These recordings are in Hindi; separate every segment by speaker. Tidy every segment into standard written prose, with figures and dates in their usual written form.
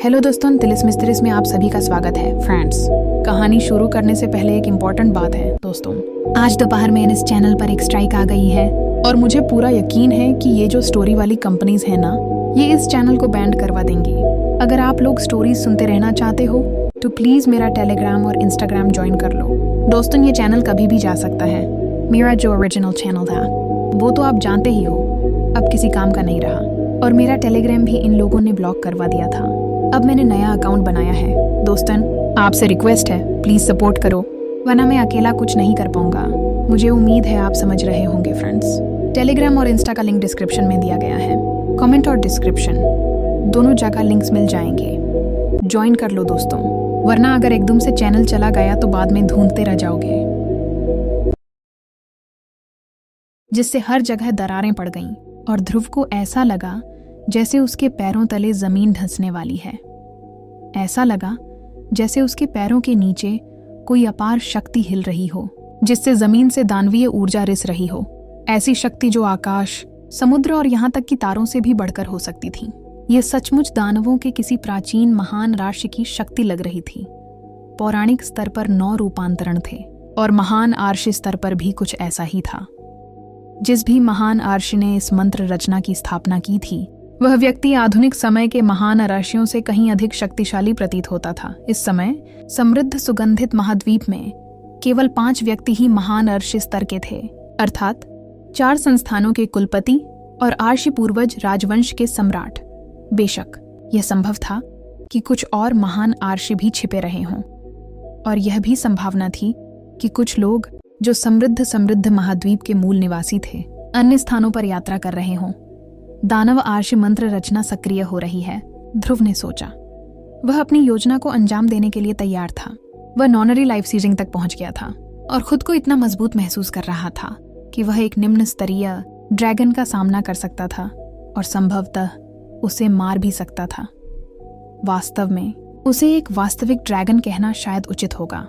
Speaker 1: हेलो दोस्तों, तिलिस मिस्त्रिस में आप सभी का स्वागत है। फ्रेंड्स, कहानी शुरू करने से पहले एक इम्पॉर्टेंट बात है दोस्तों। आज दोपहर में इस चैनल पर एक स्ट्राइक आ गई है और मुझे पूरा यकीन है कि ये जो स्टोरी वाली कंपनीज है ना, ये इस चैनल को बैंड करवा देंगी। अगर आप लोग स्टोरीज सुनते रहना चाहते हो तो प्लीज मेरा टेलीग्राम और इंस्टाग्राम ज्वाइन कर लो। दोस्तों, ये चैनल कभी भी जा सकता है। मेरा जो ओरिजिनल चैनल था वो तो आप जानते ही हो, अब किसी काम का नहीं रहा, और मेरा टेलीग्राम भी इन लोगों ने ब्लॉक करवा दिया था। अब मैंने नया अकाउंट बनाया है। दोस्तों, आपसे रिक्वेस्ट है, प्लीज सपोर्ट करो, वरना मैं अकेला कुछ नहीं कर पाऊंगा। मुझे उम्मीद है आप समझ रहे होंगे। फ्रेंड्स, टेलीग्राम और इंस्टा का लिंक डिस्क्रिप्शन में दिया गया है। कमेंट और डिस्क्रिप्शन दोनों जगह लिंक्स मिल जाएंगे, ज्वाइन कर लो दोस्तों, वरना अगर एकदम से चैनल चला गया तो बाद में ढूंढते रह जाओगे, जिससे हर जगह दरारें पड़ गईं और ध्रुव को ऐसा लगा जैसे उसके पैरों तले जमीन धंसने वाली है। ऐसा लगा जैसे उसके पैरों के नीचे कोई अपार शक्ति हिल रही हो, जिससे जमीन से दानवीय ऊर्जा रिस रही हो। ऐसी शक्ति जो आकाश, समुद्र और यहाँ तक कि तारों से भी बढ़कर हो सकती थी। ये सचमुच दानवों के किसी प्राचीन महान राष्ट्र की शक्ति लग रही थी। पौराणिक स्तर पर 9 रूपांतरण थे और महान आर्षि स्तर पर भी कुछ ऐसा ही था। जिस भी महान आर्षि ने इस मंत्र रचना की स्थापना की थी, वह व्यक्ति आधुनिक समय के महान आर्षियों से कहीं अधिक शक्तिशाली प्रतीत होता था। इस समय समृद्ध सुगंधित महाद्वीप में केवल 5 व्यक्ति ही महान आर्षि स्तर के थे, अर्थात 4 संस्थानों के कुलपति और आर्षि पूर्वज राजवंश के सम्राट। बेशक यह संभव था कि कुछ और महान आर्षि भी छिपे रहे हों, और यह भी संभावना थी कि कुछ लोग जो समृद्ध महाद्वीप के मूल निवासी थे, अन्य स्थानों पर यात्रा कर रहे हों। दानव आर्षि मंत्र रचना सक्रिय हो रही है, ध्रुव ने सोचा। वह अपनी योजना को अंजाम देने के लिए तैयार था। वह नॉनरी लाइफ सीजिंग तक पहुंच गया था और खुद को इतना मजबूत महसूस कर रहा था कि वह एक निम्न स्तरीय ड्रैगन का सामना कर सकता था और संभवतः उसे मार भी सकता था। वास्तव में उसे एक वास्तविक ड्रैगन कहना शायद उचित होगा।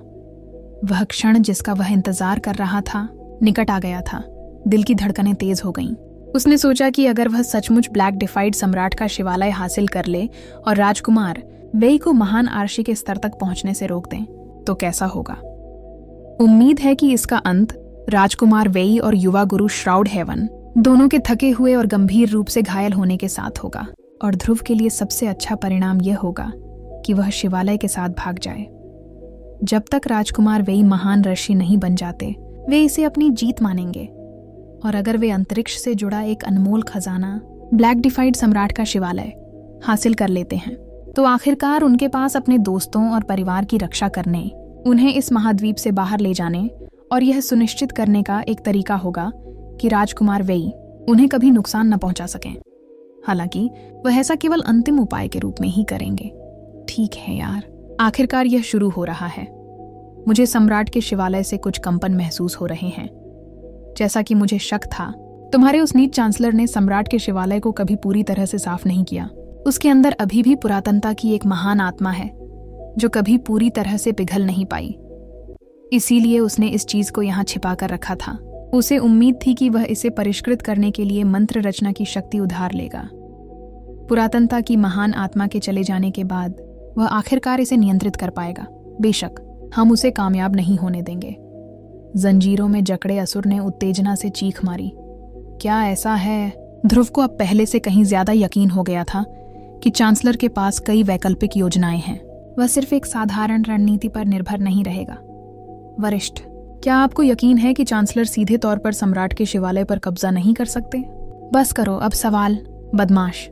Speaker 1: वह क्षण जिसका वह इंतजार कर रहा था निकट आ गया था। दिल की धड़कनें तेज हो गईं। उसने सोचा कि अगर वह सचमुच ब्लैक डिफाइड सम्राट का शिवालय हासिल कर ले और राजकुमार वेई को महान आर्षि के स्तर तक पहुंचने से रोक दें तो कैसा होगा। उम्मीद है कि इसका अंत राजकुमार वेई और युवा गुरु श्राउड हेवन दोनों के थके हुए और गंभीर रूप से घायल होने के साथ होगा, और ध्रुव के लिए सबसे अच्छा परिणाम यह होगा कि वह शिवालय के साथ भाग जाए। जब तक राजकुमार वेई महान ऋषि नहीं बन जाते, वे इसे अपनी जीत मानेंगे, और अगर वे अंतरिक्ष से जुड़ा एक अनमोल खजाना, ब्लैक डिफाइड सम्राट का शिवालय हासिल कर लेते हैं, तो आखिरकार उनके पास अपने दोस्तों और परिवार की रक्षा करने, उन्हें इस महाद्वीप से बाहर ले जाने और यह सुनिश्चित करने का एक तरीका होगा कि राजकुमार वेई उन्हें कभी नुकसान न पहुंचा सकें। हालांकि वह ऐसा केवल अंतिम उपाय के रूप में ही करेंगे। ठीक है यार, आखिरकार यह शुरू हो रहा है। मुझे सम्राट के शिवालय से कुछ कंपन महसूस हो रहे हैं। जैसा कि मुझे शक था, तुम्हारे उस नीच चांसलर ने सम्राट के शिवालय को कभी पूरी तरह से साफ नहीं किया। उसके अंदर अभी भी पुरातनता की एक महान आत्मा है जो कभी पूरी तरह से पिघल नहीं पाई। इसीलिए उसने इस चीज को यहाँ छिपा कर रखा था। उसे उम्मीद थी कि वह इसे परिष्कृत करने के लिए मंत्र रचना की शक्ति उधार लेगा। पुरातनता की महान आत्मा के चले जाने के बाद वह आखिरकार इसे नियंत्रित कर पाएगा। बेशक हम उसे कामयाब नहीं होने देंगे। जंजीरों में जकड़े असुर ने उत्तेजना से चीख मारी। क्या ऐसा है? ध्रुव को अब पहले से कहीं ज्यादा यकीन हो गया था कि चांसलर के पास कई वैकल्पिक योजनाएं हैं। वह सिर्फ एक साधारण रणनीति पर निर्भर नहीं रहेगा। वरिष्ठ, क्या आपको यकीन है कि चांसलर सीधे तौर पर सम्राट के शिवालय पर कब्जा नहीं कर सकते? बस करो अब सवाल, बदमाश।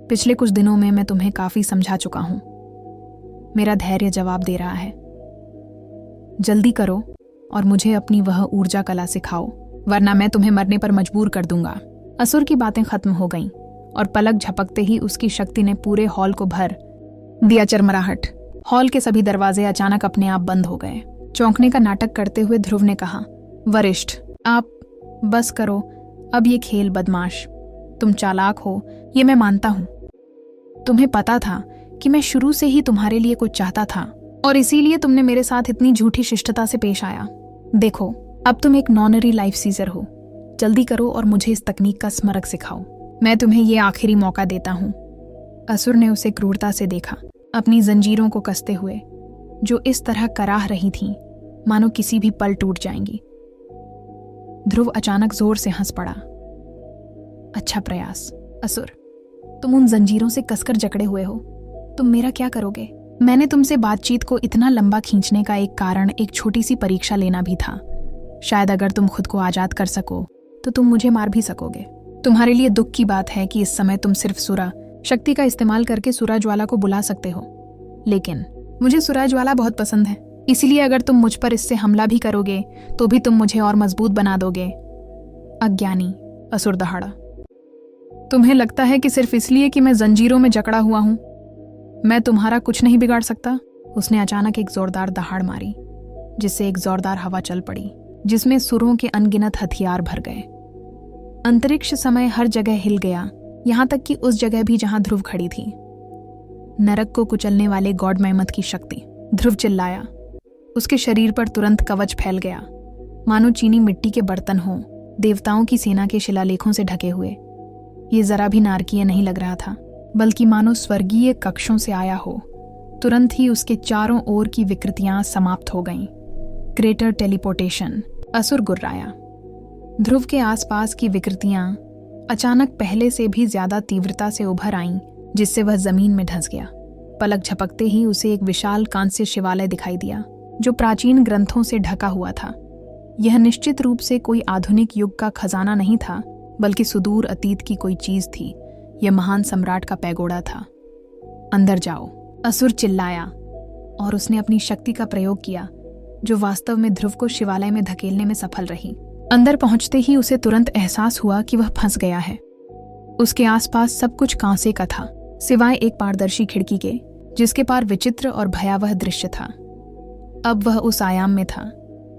Speaker 1: पिछले कुछ दिनों में मैं तुम्हें काफी समझा चुका हूं। मेरा धैर्य जवाब दे रहा है। जल्दी करो और मुझे अपनी वह ऊर्जा कला सिखाओ, वरना मैं तुम्हें मरने पर मजबूर कर दूंगा। असुर की बातें खत्म हो गईं और पलक झपकते ही उसकी शक्ति ने पूरे हॉल को भर दिया चरमराहट। हॉल के सभी दरवाजे अचानक अपने आप बंद हो गए। चौंकने का नाटक करते हुए ध्रुव ने कहा, वरिष्ठ आप बस करो अब ये खेल, बदमाश। तुम चालाक हो, ये मैं मानता हूं। तुम्हें पता था कि मैं शुरू से ही तुम्हारे लिए कुछ चाहता था और इसीलिए तुमने मेरे साथ इतनी झूठी शिष्टता से पेश आया। देखो, अब तुम एक नॉनरी लाइफ सीजर हो। जल्दी करो और मुझे इस तकनीक का स्मरक सिखाओ। मैं तुम्हें ये आखिरी मौका देता हूँ। असुर ने उसे क्रूरता से देखा, अपनी जंजीरों को कसते हुए, जो इस तरह कराह रही थीं, मानो किसी भी पल टूट जाएंगी। ध्रुव अचानक जोर से हंस पड़ा। अच्छा प्रयास असुर, तुम उन जंजीरों से कसकर जकड़े हुए हो। तुम मेरा क्या करोगे? मैंने तुमसे बातचीत को इतना लंबा खींचने का एक कारण एक छोटी सी परीक्षा लेना भी था। शायद अगर तुम खुद को आजाद कर सको तो तुम मुझे मार भी सकोगे। तुम्हारे लिए दुख की बात है कि इस समय तुम सिर्फ सुरा शक्ति का इस्तेमाल करके सुरा ज्वाला को बुला सकते हो, लेकिन मुझे सुरा ज्वाला बहुत पसंद है, इसलिए अगर तुम मुझ पर इससे हमला भी करोगे तो भी तुम मुझे और मजबूत बना दोगे। अज्ञानी, असुर दहाड़ा। तुम्हें लगता है कि सिर्फ इसलिए कि मैं जंजीरों में जकड़ा हुआ हूं, मैं तुम्हारा कुछ नहीं बिगाड़ सकता? उसने अचानक एक जोरदार दहाड़ मारी, जिससे एक जोरदार हवा चल पड़ी, जिसमें सुरों के अनगिनत हथियार भर गए। अंतरिक्ष समय हर जगह हिल गया, यहां तक कि उस जगह भी जहां ध्रुव खड़ी थी। नरक को कुचलने वाले गॉड मैमथ की शक्ति। ध्रुव चिल्लाया। उसके शरीर पर तुरंत कवच फैल गया, मानो चीनी मिट्टी के बर्तन हों, देवताओं की सेना के शिलालेखों से ढके हुए। ये जरा भी नारकीय नहीं लग रहा था, बल्कि मानो स्वर्गीय कक्षों से आया हो। तुरंत ही उसके चारों ओर की विकृतियां समाप्त हो गईं। Greater teleportation. असुर गुर्राया। ध्रुव के आसपास की विकृतियां अचानक पहले से भी ज्यादा तीव्रता से उभर आईं, जिससे वह जमीन में धंस गया। पलक झपकते ही उसे एक विशाल कांस्य शिवालय दिखाई दिया, जो प्राचीन ग्रंथों से ढका हुआ था। यह निश्चित रूप से कोई आधुनिक युग का खजाना नहीं था, बल्कि सुदूर अतीत की कोई चीज थी। यह महान सम्राट का पैगोडा था। अंदर जाओ, असुर चिल्लाया, और उसने अपनी शक्ति का प्रयोग किया, जो वास्तव में ध्रुव को शिवालय में धकेलने में सफल रही। अंदर पहुंचते ही उसे तुरंत एहसास हुआ कि वह फंस गया है। उसके आसपास सब कुछ कांसे का था, सिवाय एक पारदर्शी खिड़की के, जिसके पार विचित्र और भयावह दृश्य था। अब वह उस आयाम में था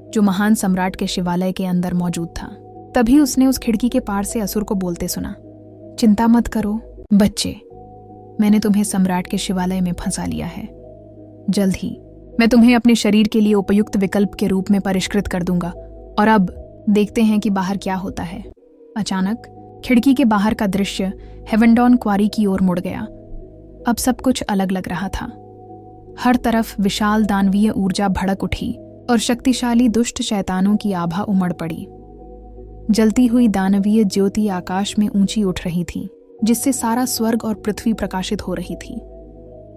Speaker 1: जो महान सम्राट के शिवालय के अंदर मौजूद था। तभी उसने उस खिड़की के पार से असुर को बोलते सुना, चिंता मत करो बच्चे, मैंने तुम्हें सम्राट के शिवालय में फंसा लिया है। जल्द ही मैं तुम्हें अपने शरीर के लिए उपयुक्त विकल्प के रूप में परिष्कृत कर दूंगा, और अब देखते हैं कि बाहर क्या होता है। अचानक खिड़की के बाहर का दृश्य हेवनडॉन क्वारी की ओर मुड़ गया। अब सब कुछ अलग लग रहा था। हर तरफ विशाल दानवीय ऊर्जा भड़क उठी और शक्तिशाली दुष्ट शैतानों की आभा उमड़ पड़ी। जलती हुई दानवीय ज्योति आकाश में ऊंची उठ रही थी, जिससे सारा स्वर्ग और पृथ्वी प्रकाशित हो रही थी।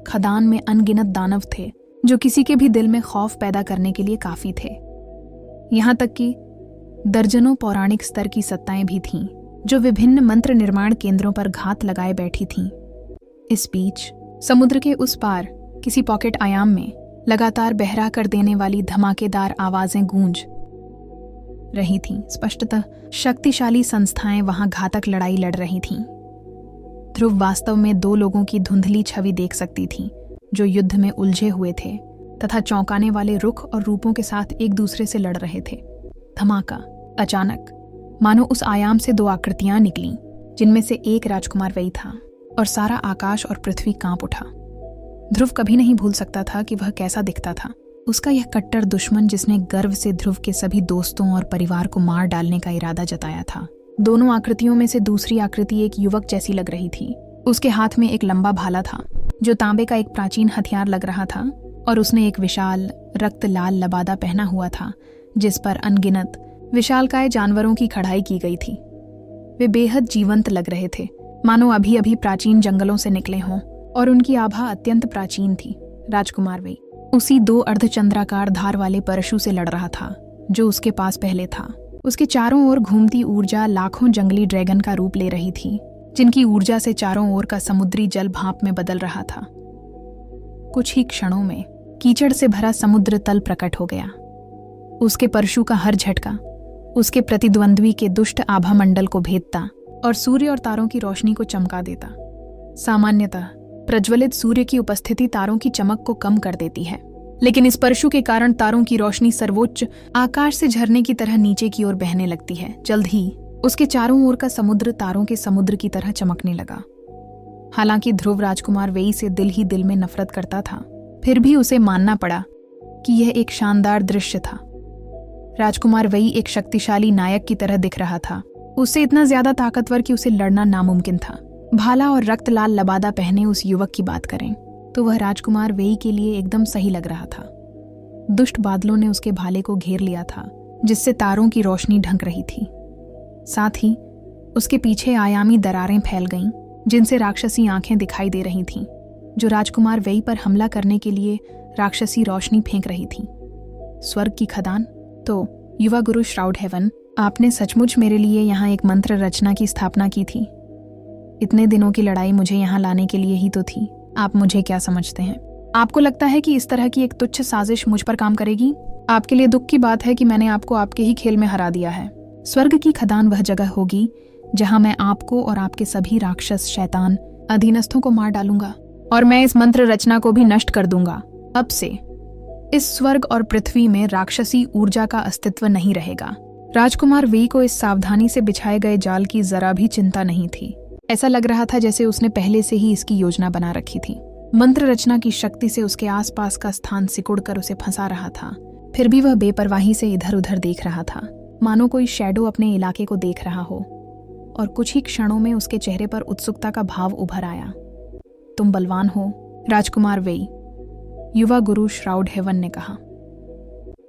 Speaker 1: खदान में अनगिनत दानव थे, जो किसी के भी दिल में खौफ पैदा करने के लिए काफी थे। यहां तक कि दर्जनों पौराणिक स्तर की सत्ताएं भी थीं, जो विभिन्न मंत्र निर्माण केंद्रों पर घात लगाए बैठी थीं। इस बीच समुद्र के उस पार किसी पॉकेट आयाम में लगातार बहरा कर देने वाली धमाकेदार आवाजें गूंज रही थीं। स्पष्टतः शक्तिशाली संस्थाएं वहां घातक लड़ाई लड़ रही थीं। ध्रुव वास्तव में दो लोगों की धुंधली छवि देख सकती थी, जो युद्ध में उलझे हुए थे तथा चौंकाने वाले रुख और रूपों के साथ एक दूसरे से लड़ रहे थे। धमाका। अचानक मानो उस आयाम से दो आकृतियां निकलीं, जिनमें से एक राजकुमार वही था, और सारा आकाश और पृथ्वी कांप उठा। ध्रुव कभी नहीं भूल सकता था कि वह कैसा दिखता था। उसका यह कट्टर दुश्मन, जिसने गर्व से ध्रुव के सभी दोस्तों और परिवार को मार डालने का इरादा जताया था। दोनों आकृतियों में से दूसरी आकृति एक युवक जैसी लग रही थी। उसके हाथ में एक लंबा भाला था, जो तांबे का एक प्राचीन हथियार लग रहा था, और उसने एक विशाल रक्त लाल लबादा पहना हुआ था, जिस पर अनगिनत विशालकाय जानवरों की कढ़ाई की गई थी। वे बेहद जीवंत लग रहे थे, मानो अभी अभी प्राचीन जंगलों से निकले हों, और उनकी आभा अत्यंत प्राचीन थी। राजकुमार वे उसी दो अर्धचंद्राकार धार वाले परशु से लड़ रहा था, जो उसके पास पहले था। उसके चारों ओर घूमती ऊर्जा लाखों जंगली ड्रैगन का रूप ले रही थी, जिनकी ऊर्जा से चारों ओर का समुद्री जल भाप में बदल रहा था। कुछ ही क्षणों में कीचड़ से भरा समुद्र तल प्रकट हो गया। उसके परशु का हर झटका उसके प्रतिद्वंद्वी के दुष्ट आभा मंडल को भेदता और सूर्य और तारों की रोशनी को चमका देता। सामान्यतः प्रज्वलित सूर्य की उपस्थिति तारों की चमक को कम कर देती है, लेकिन इस परशु के कारण तारों की रोशनी सर्वोच्च आकाश से झरने की तरह नीचे की ओर बहने लगती है। जल्द ही उसके चारों ओर का समुद्र तारों के समुद्र की तरह चमकने लगा। हालांकि ध्रुव राजकुमार वेई से दिल ही दिल में नफरत करता था, फिर भी उसे मानना पड़ा कि यह एक शानदार दृश्य था। राजकुमार वेई एक शक्तिशाली नायक की तरह दिख रहा था। उससे इतना ज्यादा ताकतवर कि उसे लड़ना नामुमकिन था। भाला और रक्त लाल लबादा पहने उस युवक की बात करें तो वह राजकुमार वेई के लिए एकदम सही लग रहा था। दुष्ट बादलों ने उसके भाले को घेर लिया था, जिससे तारों की रोशनी ढंक रही थी। साथ ही उसके पीछे आयामी दरारें फैल गईं, जिनसे राक्षसी आंखें दिखाई दे रही थीं, जो राजकुमार वेई पर हमला करने के लिए राक्षसी रोशनी फेंक रही थीं। स्वर्ग की खदान। तो युवा गुरु श्राउड हेवन, आपने सचमुच मेरे लिए यहाँ एक मंत्र रचना की स्थापना की थी। इतने दिनों की लड़ाई मुझे यहाँ लाने के लिए ही तो थी। आप मुझे क्या समझते हैं? आपको लगता है कि इस तरह की एक तुच्छ साजिश मुझ पर काम करेगी? आपके लिए दुख की बात है कि मैंने आपको आपके ही खेल में हरा दिया है। स्वर्ग की खदान वह जगह होगी जहां मैं आपको और आपके सभी राक्षस, शैतान, अधीनस्थों को मार डालूंगा, और मैं इस मंत्र रचना को भी नष्ट कर दूंगा। अब से इस स्वर्ग और पृथ्वी में राक्षसी ऊर्जा का अस्तित्व नहीं रहेगा। राजकुमार वेई को इस सावधानी से बिछाए गए जाल की जरा भी चिंता नहीं थी। ऐसा लग रहा था जैसे उसने पहले से ही इसकी योजना बना रखी थी। मंत्र रचना की शक्ति से उसके आसपास का स्थान सिकुड़कर उसे फंसा रहा था। फिर भी वह बेपरवाही से इधर उधर देख रहा था, मानो कोई शैडो अपने इलाके को देख रहा हो। और कुछ ही क्षणों में उसके चेहरे पर उत्सुकता का भाव उभर आया। तुम बलवान हो, राजकुमार वेई, युवा गुरु श्राउड हेवन ने कहा।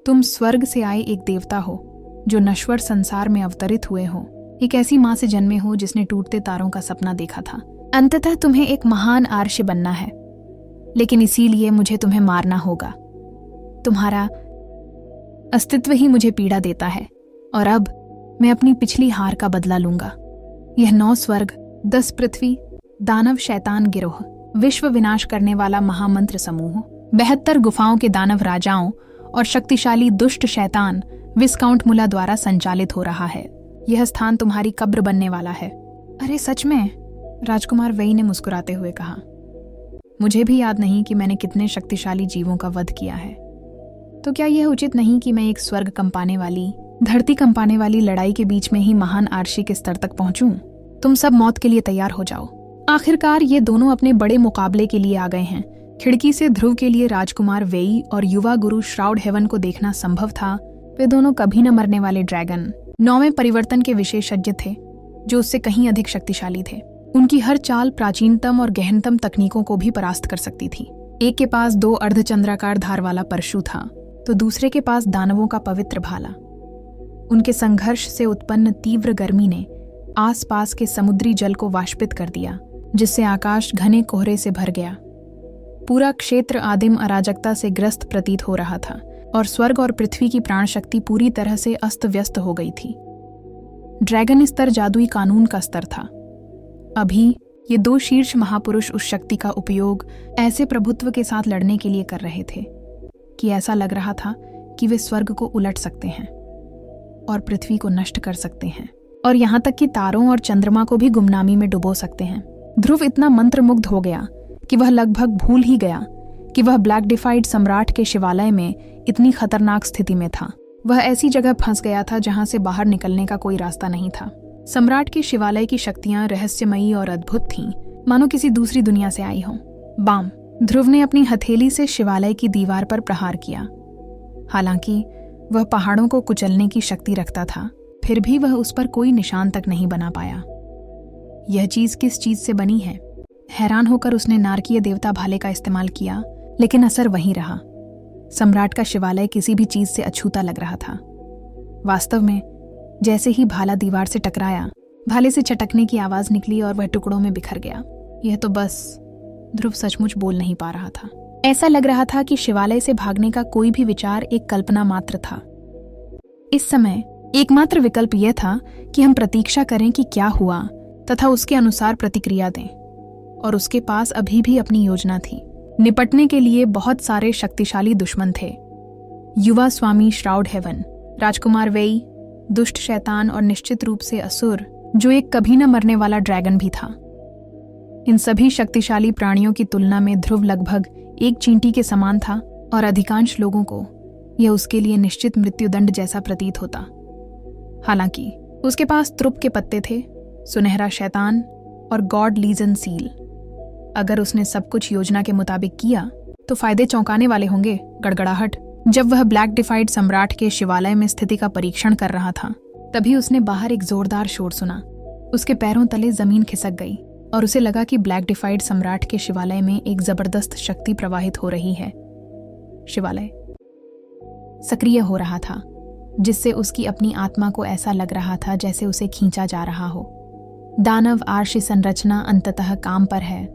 Speaker 1: तुम स्वर्ग से आए एक देवता हो जो नश्वर संसार में अवतरित हुए हो। एक ऐसी माँ से जन्मे हो जिसने टूटते तारों का सपना देखा था। अंततः तुम्हें एक महान आर्ष बनना है, लेकिन इसीलिए मुझे तुम्हें मारना होगा। तुम्हारा अस्तित्व ही मुझे पीड़ा देता है, और अब मैं अपनी पिछली हार का बदला लूंगा। यह 9 स्वर्ग, 10 पृथ्वी, दानव शैतान गिरोह, विश्व विनाश करने वाला महामंत्र समूह, 72 गुफाओं के दानव राजाओं और शक्तिशाली दुष्ट शैतान विस्काउंट मुला द्वारा संचालित हो रहा है। यह स्थान तुम्हारी कब्र बनने वाला है। अरे सच में? राजकुमार वेई ने मुस्कुराते हुए कहा। मुझे भी याद नहीं कि मैंने कितने शक्तिशाली जीवों का वध किया है। तो क्या यह उचित नहीं कि मैं एक स्वर्ग कंपाने वाली, धरती कंपाने वाली लड़ाई के बीच में ही महान आर्षी के स्तर तक पहुंचूं? तुम सब मौत के लिए तैयार हो जाओ। आखिरकार ये दोनों अपने बड़े मुकाबले के लिए आ गए हैं। खिड़की से ध्रुव के लिए राजकुमार वेई और युवा गुरु श्राउड हेवन को देखना संभव था। वे दोनों कभी न मरने वाले ड्रैगन, 9वें परिवर्तन के विशेषज्ञ थे, जो उससे कहीं अधिक शक्तिशाली थे। उनकी हर चाल प्राचीनतम और गहनतम तकनीकों को भी परास्त कर सकती थी। एक के पास 2 अर्धचंद्राकार धार वाला परशु था, तो दूसरे के पास दानवों का पवित्र भाला। उनके संघर्ष से उत्पन्न तीव्र गर्मी ने आसपास के समुद्री जल को वाष्पित कर दिया, जिससे आकाश घने कोहरे से भर गया। पूरा क्षेत्र आदिम अराजकता से ग्रस्त प्रतीत हो रहा था, और स्वर्ग और पृथ्वी की प्राण शक्ति पूरी तरह से अस्त व्यस्त हो गई थी। ड्रैगन स्तर जादुई कानून का स्तर था। अभी ये 2 शीर्ष महापुरुष उस शक्ति का उपयोग ऐसे प्रभुत्व के साथ लड़ने के लिए कर रहे थे कि ऐसा लग रहा था कि वे स्वर्ग को उलट सकते हैं और पृथ्वी को नष्ट कर सकते हैं, और यहाँ तक कि तारों और चंद्रमा को भी गुमनामी में डुबो सकते हैं। ध्रुव इतना मंत्रमुग्ध हो गया कि वह लगभग भूल ही गया कि वह ब्लैक डिफाइड सम्राट के शिवालय में इतनी खतरनाक स्थिति में था। वह ऐसी जगह फंस गया था जहां से बाहर निकलने का कोई रास्ता नहीं था। सम्राट के शिवालय की शक्तियां रहस्यमयी और अद्भुत थीं, मानो किसी दूसरी दुनिया से आई हों। बाम! ध्रुव ने अपनी हथेली से शिवालय की दीवार पर प्रहार किया। हालांकि वह पहाड़ों को कुचलने की शक्ति रखता था, फिर भी वह उस पर कोई निशान तक नहीं बना पाया। यह चीज किस चीज से बनी है? हैरान होकर उसने नारकीय देवता भाले का इस्तेमाल किया, लेकिन असर वहीं रहा। सम्राट का शिवालय किसी भी चीज से अछूता लग रहा था। वास्तव में जैसे ही भाला दीवार से टकराया, भाले से चटकने की आवाज निकली और वह टुकड़ों में बिखर गया। यह तो बस, ध्रुव सचमुच बोल नहीं पा रहा था। ऐसा लग रहा था कि शिवालय से भागने का कोई भी विचार एक कल्पना मात्र था। इस समय एकमात्र विकल्प यह था कि हम प्रतीक्षा करें कि क्या हुआ तथा उसके अनुसार प्रतिक्रिया दें, और उसके पास अभी भी अपनी योजना थी। निपटने के लिए बहुत सारे शक्तिशाली दुश्मन थे। युवा स्वामी श्राउड हेवन, राजकुमार वेई, दुष्ट शैतान और निश्चित रूप से असुर, जो एक कभी न मरने वाला ड्रैगन भी था। इन सभी शक्तिशाली प्राणियों की तुलना में ध्रुव लगभग एक चींटी के समान था, और अधिकांश लोगों को यह उसके लिए निश्चित मृत्युदंड जैसा प्रतीत होता। हालांकि उसके पास त्रुप के पत्ते थे, सुनहरा शैतान और गॉड लीजन सील। अगर उसने सब कुछ योजना के मुताबिक किया तो फायदे चौंकाने वाले होंगे। गड़गड़ाहट। जब वह ब्लैक डिफाइड सम्राट के शिवालय में स्थिति का परीक्षण कर रहा था, तभी उसने बाहर एक जोरदार शोर सुना। उसके पैरों तले जमीन खिसक गई। और उसे लगा कि ब्लैक डिफाइड सम्राट के शिवालय में एक जबरदस्त शक्ति प्रवाहित हो रही है। शिवालय सक्रिय हो रहा था, जिससे उसकी अपनी आत्मा को ऐसा लग रहा था जैसे उसे खींचा जा रहा हो। दानव आर्षी संरचना अंततः काम पर है।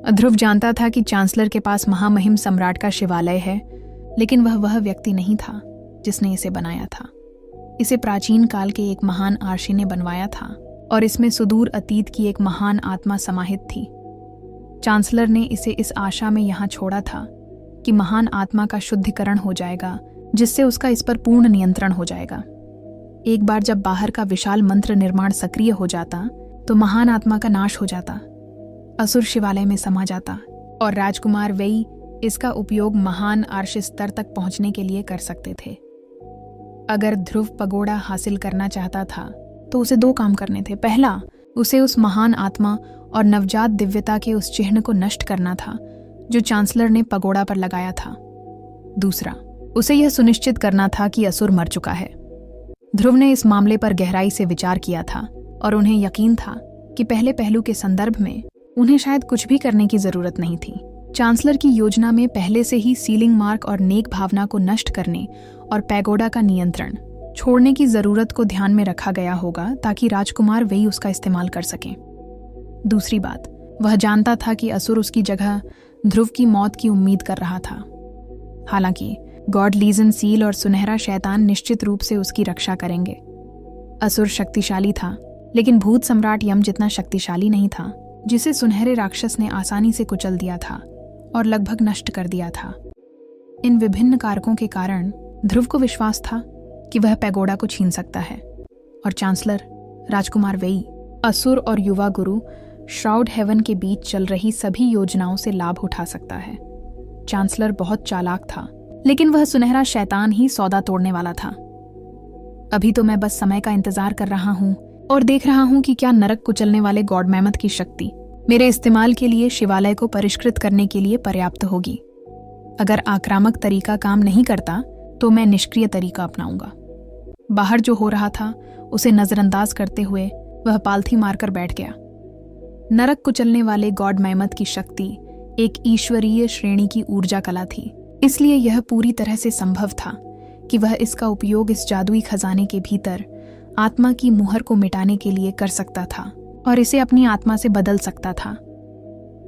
Speaker 1: ध्रुव जानता था कि चांसलर के पास महामहिम सम्राट का शिवालय है, लेकिन वह व्यक्ति नहीं था जिसने इसे बनाया था। इसे प्राचीन काल के एक महान आर्षी ने बनवाया था और इसमें सुदूर अतीत की एक महान आत्मा समाहित थी। चांसलर ने इसे इस आशा में यहाँ छोड़ा था कि महान आत्मा का शुद्धिकरण हो जाएगा, जिससे उसका इस पर पूर्ण नियंत्रण हो जाएगा। एक बार जब बाहर का विशाल मंत्र निर्माण सक्रिय हो जाता तो महान आत्मा का नाश हो जाता, असुर शिवालय में समा जाता और राजकुमार वेई इसका उपयोग महान आर्षी स्तर तक पहुंचने के लिए कर सकते थे। अगर ध्रुव पगोड़ा हासिल करना चाहता था तो उसे 2 काम करने थे। पहला, उसे उस महान आत्मा और नवजात दिव्यता के उस चिन्ह को नष्ट करना था जो चांसलर ने पगोड़ा पर लगाया था। दूसरा, उसे यह सुनिश्चित करना था कि असुर मर चुका है। ध्रुव ने इस मामले पर गहराई से विचार किया था और उन्हें यकीन था कि पहले पहलू के संदर्भ में उन्हें शायद कुछ भी करने की जरूरत नहीं थी। चांसलर की योजना में पहले से ही सीलिंग मार्क और नेक भावना को नष्ट करने और पैगोडा का नियंत्रण छोड़ने की जरूरत को ध्यान में रखा गया होगा ताकि राजकुमार वेई उसका इस्तेमाल कर सकें। दूसरी बात, वह जानता था कि असुर उसकी जगह ध्रुव की मौत की उम्मीद कर रहा था। हालांकि गॉड लीजन सील और सुनहरा शैतान निश्चित रूप से उसकी रक्षा करेंगे। असुर शक्तिशाली था, लेकिन भूत सम्राट यम जितना शक्तिशाली नहीं था, जिसे सुनहरे राक्षस ने आसानी से कुचल दिया था और लगभग नष्ट कर दिया था। इन विभिन्न कारकों के कारण ध्रुव को विश्वास था कि वह पैगोडा को छीन सकता है और चांसलर राजकुमार वेई असुर और युवा गुरु श्राउड हेवन के बीच चल रही सभी योजनाओं से लाभ उठा सकता है। चांसलर बहुत चालाक था, लेकिन वह सुनहरा शैतान ही सौदा तोड़ने वाला था। अभी तो मैं बस समय का इंतजार कर रहा हूँ और देख रहा हूँ कि क्या नरक कुचलने वाले गॉड मैमथ की शक्ति मेरे इस्तेमाल के लिए शिवालय को परिष्कृत करने के लिए पर्याप्त होगी। अगर आक्रामक तरीका काम नहीं करता तो मैं निष्क्रिय तरीका अपनाऊंगा। बाहर जो हो रहा था उसे नजरअंदाज करते हुए वह पालथी मारकर बैठ गया। नरक कुचलने वाले गॉड मैमथ की शक्ति एक ईश्वरीय श्रेणी की ऊर्जा कला थी, इसलिए यह पूरी तरह से संभव था कि वह इसका उपयोग इस जादुई खजाने के भीतर आत्मा की मुहर को मिटाने के लिए कर सकता था और इसे अपनी आत्मा से बदल सकता था।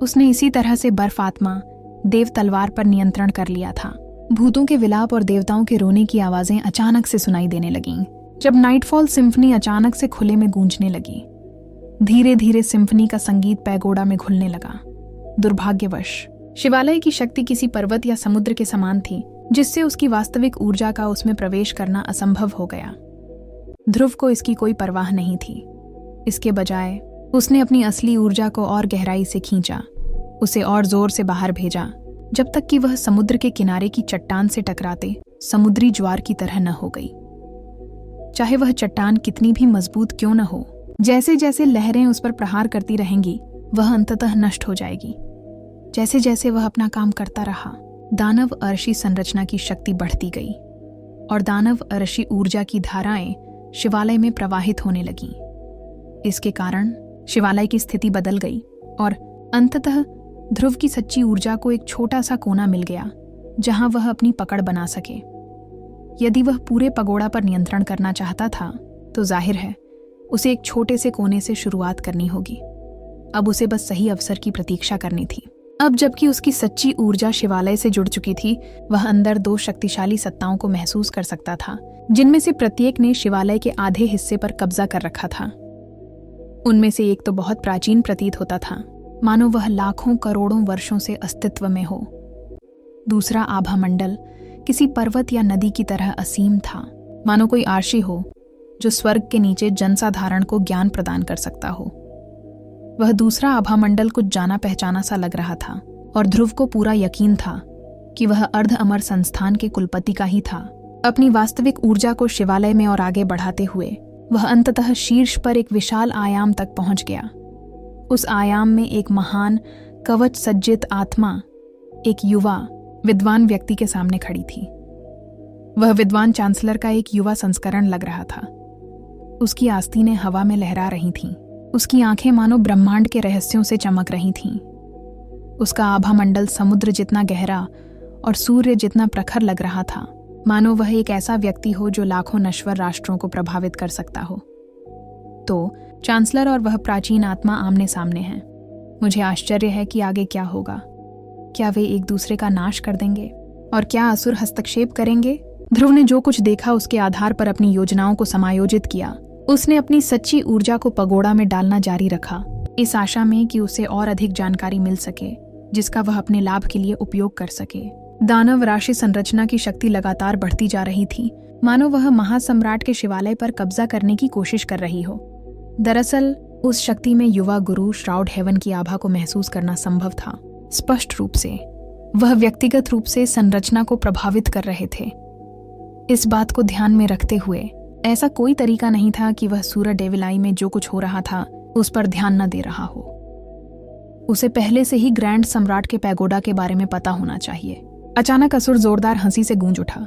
Speaker 1: उसने इसी तरह से बर्फ आत्मा देव तलवार पर नियंत्रण कर लिया था। भूतों के विलाप और देवताओं के रोने की आवाजें अचानक से सुनाई देने लगीं। जब नाइटफॉल सिम्फनी अचानक से खुले में गूंजने लगी, धीरे धीरे सिम्फनी का संगीत पैगोडा में घुलने लगा। दुर्भाग्यवश शिवालय की शक्ति किसी पर्वत या समुद्र के समान थी, जिससे उसकी वास्तविक ऊर्जा का उसमें प्रवेश करना असंभव हो गया। ध्रुव को इसकी कोई परवाह नहीं थी। इसके बजाय उसने अपनी असली ऊर्जा को और गहराई से खींचा, उसे और जोर से बाहर भेजा, जब तक कि वह समुद्र के किनारे की चट्टान से टकराते समुद्री ज्वार की तरह न हो गई। चाहे वह चट्टान कितनी भी मजबूत क्यों न हो, जैसे जैसे लहरें उस पर प्रहार करती रहेंगी, वह अंततः नष्ट हो जाएगी। जैसे जैसे वह अपना काम करता रहा, दानव अर्शी संरचना की शक्ति बढ़ती गई और दानव अर्शी ऊर्जा की धाराएं शिवालय में प्रवाहित होने लगीं। इसके कारण शिवालय की स्थिति बदल गई और अंततः ध्रुव की सच्ची ऊर्जा को एक छोटा सा कोना मिल गया जहां वह अपनी पकड़ बना सके। यदि वह पूरे पगोड़ा पर नियंत्रण करना चाहता था तो जाहिर है उसे एक छोटे से कोने से शुरुआत करनी होगी। अब उसे बस सही अवसर की प्रतीक्षा करनी थी। अब जबकि उसकी सच्ची ऊर्जा शिवालय से जुड़ चुकी थी, वह अंदर 2 शक्तिशाली सत्ताओं को महसूस कर सकता था, जिनमें से प्रत्येक ने शिवालय के आधे हिस्से पर कब्जा कर रखा था। उनमें से एक तो बहुत प्राचीन प्रतीत होता था, मानो वह लाखों करोड़ों वर्षों से अस्तित्व में हो। दूसरा आभा मंडल किसी पर्वत या नदी की तरह असीम था, मानो कोई आर्षी हो जो स्वर्ग के नीचे जनसाधारण को ज्ञान प्रदान कर सकता हो। वह दूसरा आभा मंडल कुछ जाना पहचाना सा लग रहा था और ध्रुव को पूरा यकीन था कि वह अर्ध अमर संस्थान के कुलपति का ही था। अपनी वास्तविक ऊर्जा को शिवालय में और आगे बढ़ाते हुए वह अंततः शीर्ष पर एक विशाल आयाम तक पहुंच गया। उस आयाम में एक महान कवच सज्जित आत्मा एक युवा विद्वान व्यक्ति के सामने खड़ी थी। वह विद्वान चांसलर का एक युवा संस्करण लग रहा था। उसकी आस्तीनें हवा में लहरा रही थीं, उसकी आंखें मानो ब्रह्मांड के रहस्यों से चमक रही थीं। उसका आभामंडल समुद्र जितना गहरा और सूर्य जितना प्रखर लग रहा था, मानो वह एक ऐसा व्यक्ति हो जो लाखों नश्वर राष्ट्रों को प्रभावित कर सकता हो। तो चांसलर और वह प्राचीन आत्मा आमने सामने हैं। मुझे आश्चर्य है कि आगे क्या होगा। क्या वे एक दूसरे का नाश कर देंगे और क्या असुर हस्तक्षेप करेंगे? ध्रुव ने जो कुछ देखा उसके आधार पर अपनी योजनाओं को समायोजित किया। उसने अपनी सच्ची ऊर्जा को पगोड़ा में डालना जारी रखा, इस आशा में कि उसे और अधिक जानकारी मिल सके जिसका वह अपने लाभ के लिए उपयोग कर सके। दानव राशि संरचना की शक्ति लगातार बढ़ती जा रही थी, मानो वह महासम्राट के शिवालय पर कब्जा करने की कोशिश कर रही हो। दरअसल उस शक्ति में युवा गुरु श्राउड हेवन की आभा को महसूस करना संभव था। स्पष्ट रूप से वह व्यक्तिगत रूप से संरचना को प्रभावित कर रहे थे। इस बात को ध्यान में रखते हुए ऐसा कोई तरीका नहीं था कि वह सूरज डेविलाई में जो कुछ हो रहा था उस पर ध्यान न दे रहा हो। उसे पहले से ही ग्रैंड सम्राट के पैगोडा के बारे में पता होना चाहिए। अचानक असुर जोरदार हंसी से गूंज उठा।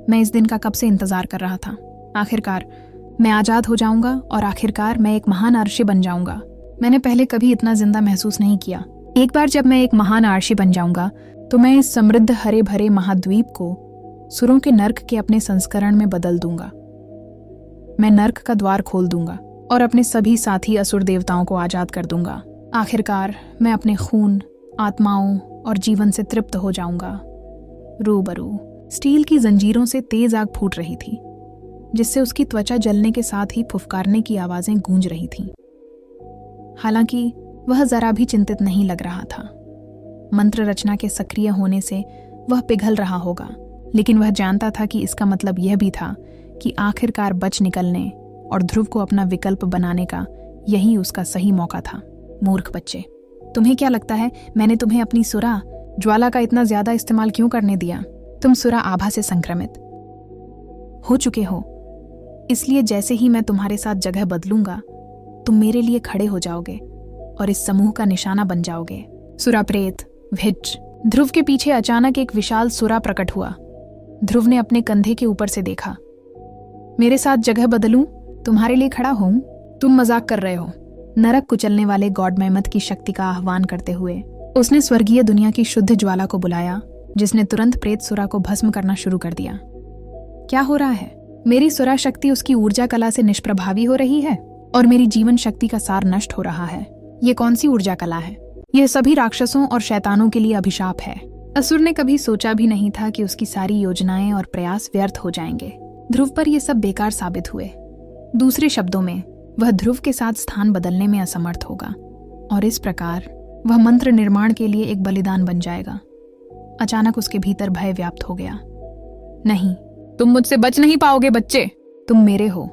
Speaker 1: मैं इस दिन का कब से इंतजार कर रहा था। आखिरकार मैं आजाद हो जाऊंगा और आखिरकार मैं एक महान आर्षी बन जाऊंगा। मैंने पहले कभी इतना जिंदा महसूस नहीं किया। एक बार जब मैं एक महान आर्षी बन जाऊंगा तो मैं इस समृद्ध हरे भरे महाद्वीप को सुरों के नर्क के अपने संस्करण में बदल दूंगा। मैं नर्क का द्वार खोल दूंगा और अपने सभी साथी असुर देवताओं को आजाद कर दूंगा। आखिरकार मैं अपने खून, आत्माओं और जीवन से तृप्त हो जाऊंगा। रूबरू स्टील की जंजीरों से तेज आग फूट रही थी, जिससे उसकी त्वचा जलने के साथ ही फुफकारने की आवाजें गूंज रही थीं। हालांकि वह जरा भी चिंतित नहीं लग रहा था। मंत्र रचना के सक्रिय होने से वह पिघल रहा होगा, लेकिन वह जानता था कि इसका मतलब यह भी था कि आखिरकार बच निकलने और ध्रुव को अपना विकल्प बनाने का यही उसका सही मौका था। मूर्ख बच्चे, तुम्हें क्या लगता है मैंने तुम्हें अपनी सुरा ज्वाला का इतना ज्यादा इस्तेमाल क्यों करने दिया? तुम सुरा आभा से संक्रमित हो चुके हो, इसलिए जैसे ही मैं तुम्हारे साथ जगह बदलूंगा तुम मेरे लिए खड़े हो जाओगे और इस समूह का निशाना बन जाओगे। सुरा प्रेत भिज। ध्रुव के पीछे अचानक एक विशाल सुरा प्रकट हुआ। ध्रुव ने अपने कंधे के ऊपर से देखा। मेरे साथ जगह बदलूं? तुम्हारे लिए खड़ा हूं? तुम मजाक कर रहे हो। नरक कुचलने वाले गॉड मैमथ की शक्ति का आह्वान करते हुए उसने स्वर्गीय दुनिया की शुद्ध ज्वाला को बुलाया, जिसने तुरंत प्रेत सुरा को भस्म करना शुरू कर दिया। क्या हो रहा है? मेरी सुरा शक्ति उसकी ऊर्जा कला से निष्प्रभावी हो रही है और मेरी जीवन शक्ति का सार नष्ट हो रहा है। ये कौन सी ऊर्जा कला है? यह सभी राक्षसों और शैतानों के लिए अभिशाप है। असुर ने कभी सोचा भी नहीं था कि उसकी सारी योजनाएं और प्रयास व्यर्थ हो जाएंगे। ध्रुव पर ये सब बेकार साबित हुए। दूसरे शब्दों में, वह ध्रुव के साथ स्थान बदलने में असमर्थ होगा और इस प्रकार वह मंत्र निर्माण के लिए एक बलिदान बन जाएगा। अचानक उसके भीतर भय व्याप्त हो गया। नहीं, तुम मुझसे बच नहीं पाओगे बच्चे। तुम मेरे हो,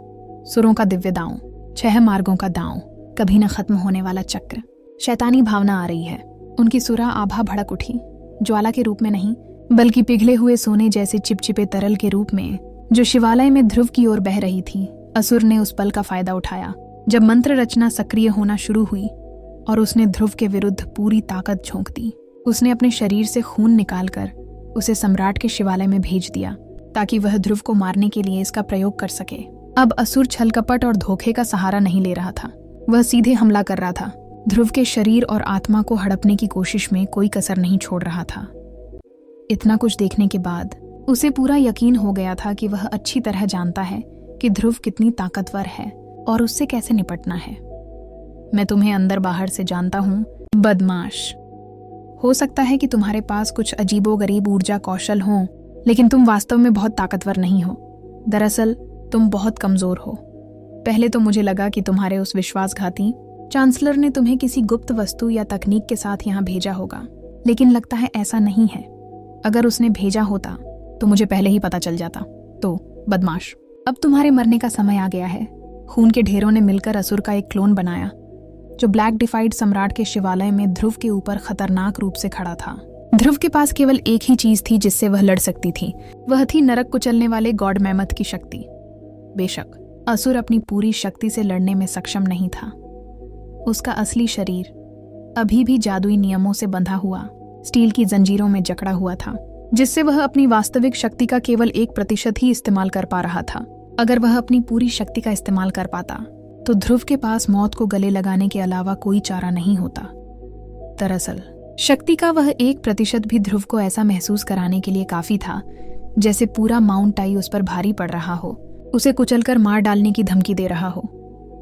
Speaker 1: सुरों का दिव्य दांव, 6 मार्गों का दांव, कभी न खत्म होने वाला चक्र। शैतानी भावना आ रही है। उनकी सुरा आभा भड़क उठी, ज्वाला के रूप में नहीं बल्कि पिघले हुए सोने जैसे चिपचिपे तरल के रूप में, जो शिवालय में ध्रुव की ओर बह रही थी। असुर ने उस पल का फायदा उठाया जब मंत्र रचना सक्रिय होना शुरू हुई और उसने ध्रुव के विरुद्ध पूरी ताकत झोंक दी। उसने अपने शरीर से खून निकालकर उसे सम्राट के शिवालय में भेज दिया ताकि वह ध्रुव को मारने के लिए इसका प्रयोग कर सके। अब असुर छलकपट और धोखे का सहारा नहीं ले रहा था, वह सीधे हमला कर रहा था। ध्रुव के शरीर और आत्मा को हड़पने की कोशिश में कोई कसर नहीं छोड़ रहा था। इतना कुछ देखने के बाद उसे पूरा यकीन हो गया था कि वह अच्छी तरह जानता है कि ध्रुव कितनी ताकतवर है और उससे कैसे निपटना है। मैं तुम्हें अंदर बाहर से जानता हूँ, बदमाश। हो सकता है कि तुम्हारे पास कुछ अजीबोगरीब ऊर्जा कौशल हों, लेकिन तुम वास्तव में बहुत ताकतवर नहीं हो। दरअसल तुम बहुत कमजोर हो। पहले तो मुझे लगा कि तुम्हारे उस विश्वासघाती चांसलर ने तुम्हें किसी गुप्त वस्तु या तकनीक के साथ यहाँ भेजा होगा, लेकिन लगता है ऐसा नहीं है। अगर उसने भेजा होता तो मुझे पहले ही पता चल जाता। तो बदमाश, अब तुम्हारे मरने का समय आ गया है। खून के ढेरों ने मिलकर असुर का एक क्लोन बनाया जो ब्लैक डिफाइड सम्राट के शिवालय में ध्रुव के ऊपर खतरनाक रूप से खड़ा था। ध्रुव के पास केवल एक ही चीज थी जिससे वह लड़ सकती थी, वह थी नरक कुचलने वाले गॉड मैमथ की शक्ति। बेशक असुर अपनी पूरी शक्ति से लड़ने में सक्षम नहीं था। उसका असली शरीर अभी भी जादुई नियमों से बंधा हुआ स्टील की जंजीरों में जकड़ा हुआ था, जिससे वह अपनी वास्तविक शक्ति का केवल 1% ही इस्तेमाल कर पा रहा था। अगर वह अपनी पूरी शक्ति का इस्तेमाल कर पाता तो ध्रुव के पास मौत को गले लगाने के अलावा कोई चारा नहीं होता। दरअसल शक्ति का वह 1% भी ध्रुव को ऐसा महसूस कराने के लिए काफी था जैसे पूरा माउंट टाई उस पर भारी पड़ रहा हो, उसे कुचलकर मार डालने की धमकी दे रहा हो।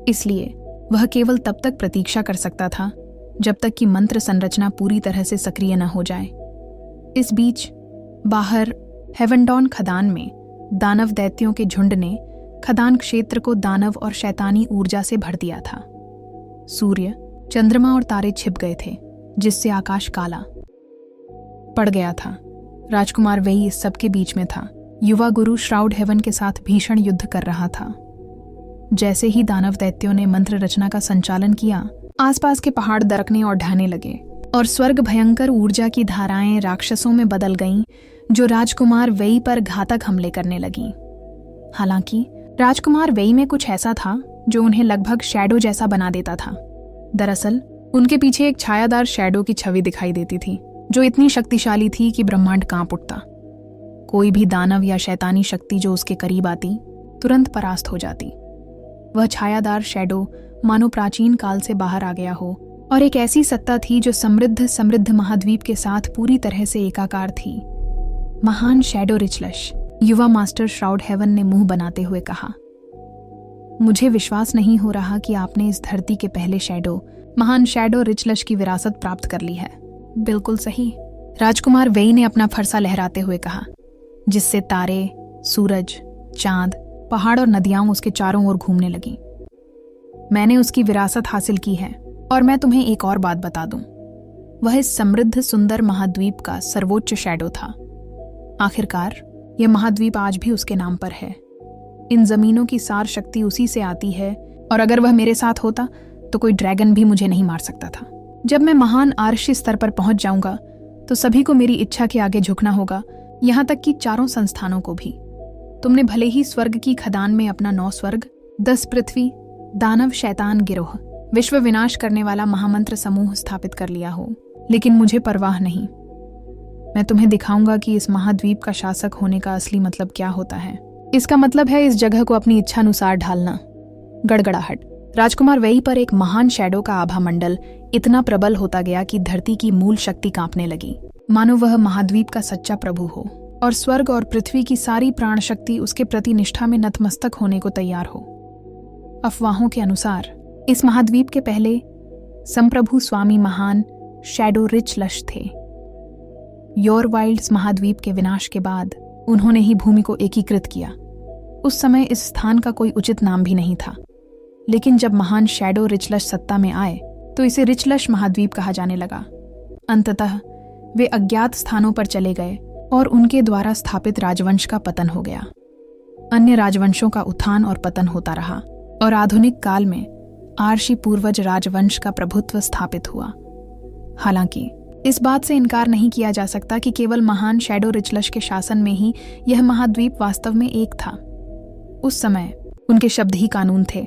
Speaker 1: इसलिए वह केवल तब तक प्रतीक्षा कर सकता था जब तक कि मंत्र संरचना पूरी तरह से सक्रिय न हो जाए। इस बीच बाहर हेवनडॉन खदान में दानव दैत्यों के झुंड ने खदान क्षेत्र को दानव और शैतानी ऊर्जा से भर दिया था। सूर्य, चंद्रमा और तारे छिप गए थे, जिससे आकाश काला पड़ गया था। राजकुमार वेई इस सब के बीच में था। युवा गुरु श्राउड हेवन के साथ भीषण युद्ध कर रहा था। जैसे ही दानव दैत्यों ने मंत्र रचना का संचालन किया, आसपास के पहाड़ दरकने और ढहने लगे और स्वर्ग भयंकर ऊर्जा की धाराएं राक्षसों में बदल गईं, जो राजकुमार वेई पर घातक हमले करने लगीं। हालांकि राजकुमार वेई में कुछ ऐसा था जो उन्हें लगभग शैडो जैसा बना देता था। दरअसल उनके पीछे एक छायादार शैडो की छवि दिखाई देती थी, जो इतनी शक्तिशाली थी कि ब्रह्मांड कांप उठता। कोई भी दानव या शैतानी शक्ति जो उसके करीब आती, तुरंत परास्त हो जाती। वह छायादार शैडो मानो प्राचीन काल से बाहर आ गया हो और एक ऐसी सत्ता थी जो समृद्ध महाद्वीप के साथ पूरी तरह से एकाकार थी। महान शैडो रिचलश, युवा मास्टर श्राउड हेवन ने मुंह बनाते हुए कहा, मुझे विश्वास नहीं हो रहा कि आपने इस धरती के पहले शैडो, महान शैडो रिचलश की विरासत प्राप्त कर ली है। बिल्कुल सही, राजकुमार वेई ने अपना फरसा लहराते हुए कहा, जिससे तारे, सूरज, चांद, पहाड़ और नदियां उसके चारों ओर घूमने लगीं। मैंने उसकी विरासत हासिल की है और मैं तुम्हें एक और बात बता दूं, वह इस समृद्ध सुंदर महाद्वीप का सर्वोच्च शैडो था। आखिरकार यह महाद्वीप आज भी उसके नाम पर है। इन जमीनों की सार शक्ति उसी से आती है और अगर वह मेरे साथ होता तो कोई ड्रैगन भी मुझे नहीं मार सकता था। जब मैं महान आर्षी स्तर पर पहुंच जाऊंगा तो सभी को मेरी इच्छा के आगे झुकना होगा, यहाँ तक कि चारों संस्थानों को भी। तुमने भले ही स्वर्ग की खदान में अपना 9 स्वर्ग, 10 पृथ्वी, दानव शैतान गिरोह, विश्व विनाश करने वाला महामंत्र समूह स्थापित कर लिया हो, लेकिन मुझे परवाह नहीं। मैं तुम्हें दिखाऊंगा कि इस महाद्वीप का शासक होने का असली मतलब क्या होता है। इसका मतलब है इस जगह को अपनी इच्छानुसार ढालना। गड़गड़ाहट। राजकुमार वेई पर एक महान शैडो का आभा मंडल इतना प्रबल होता गया कि धरती की मूल शक्ति कांपने लगी, मानो वह महाद्वीप का सच्चा प्रभु हो और स्वर्ग और पृथ्वी की सारी प्राण शक्ति उसके प्रति निष्ठा में नतमस्तक होने को तैयार हो। अफवाहों के अनुसार इस महाद्वीप के पहले संप्रभु स्वामी महान शैडो रिचलश थे। योरवाइल्ड्स महाद्वीप के विनाश के बाद उन्होंने ही भूमि को एकीकृत किया। उस समय इस स्थान का कोई उचित नाम भी नहीं था, लेकिन जब महान शैडो रिचलश सत्ता में आए तो इसे रिचलश महाद्वीप कहा जाने लगा। अंततः वे अज्ञात स्थानों पर चले गए और उनके द्वारा स्थापित राजवंश का पतन हो गया। अन्य राजवंशों का उत्थान और पतन होता रहा और आधुनिक काल में आर्षी पूर्वज राजवंश का प्रभुत्व स्थापित हुआ। हालांकि इस बात से इनकार नहीं किया जा सकता कि केवल महान शैडो रिचलश के शासन में ही यह महाद्वीप वास्तव में एक था। उस समय उनके शब्द ही कानून थे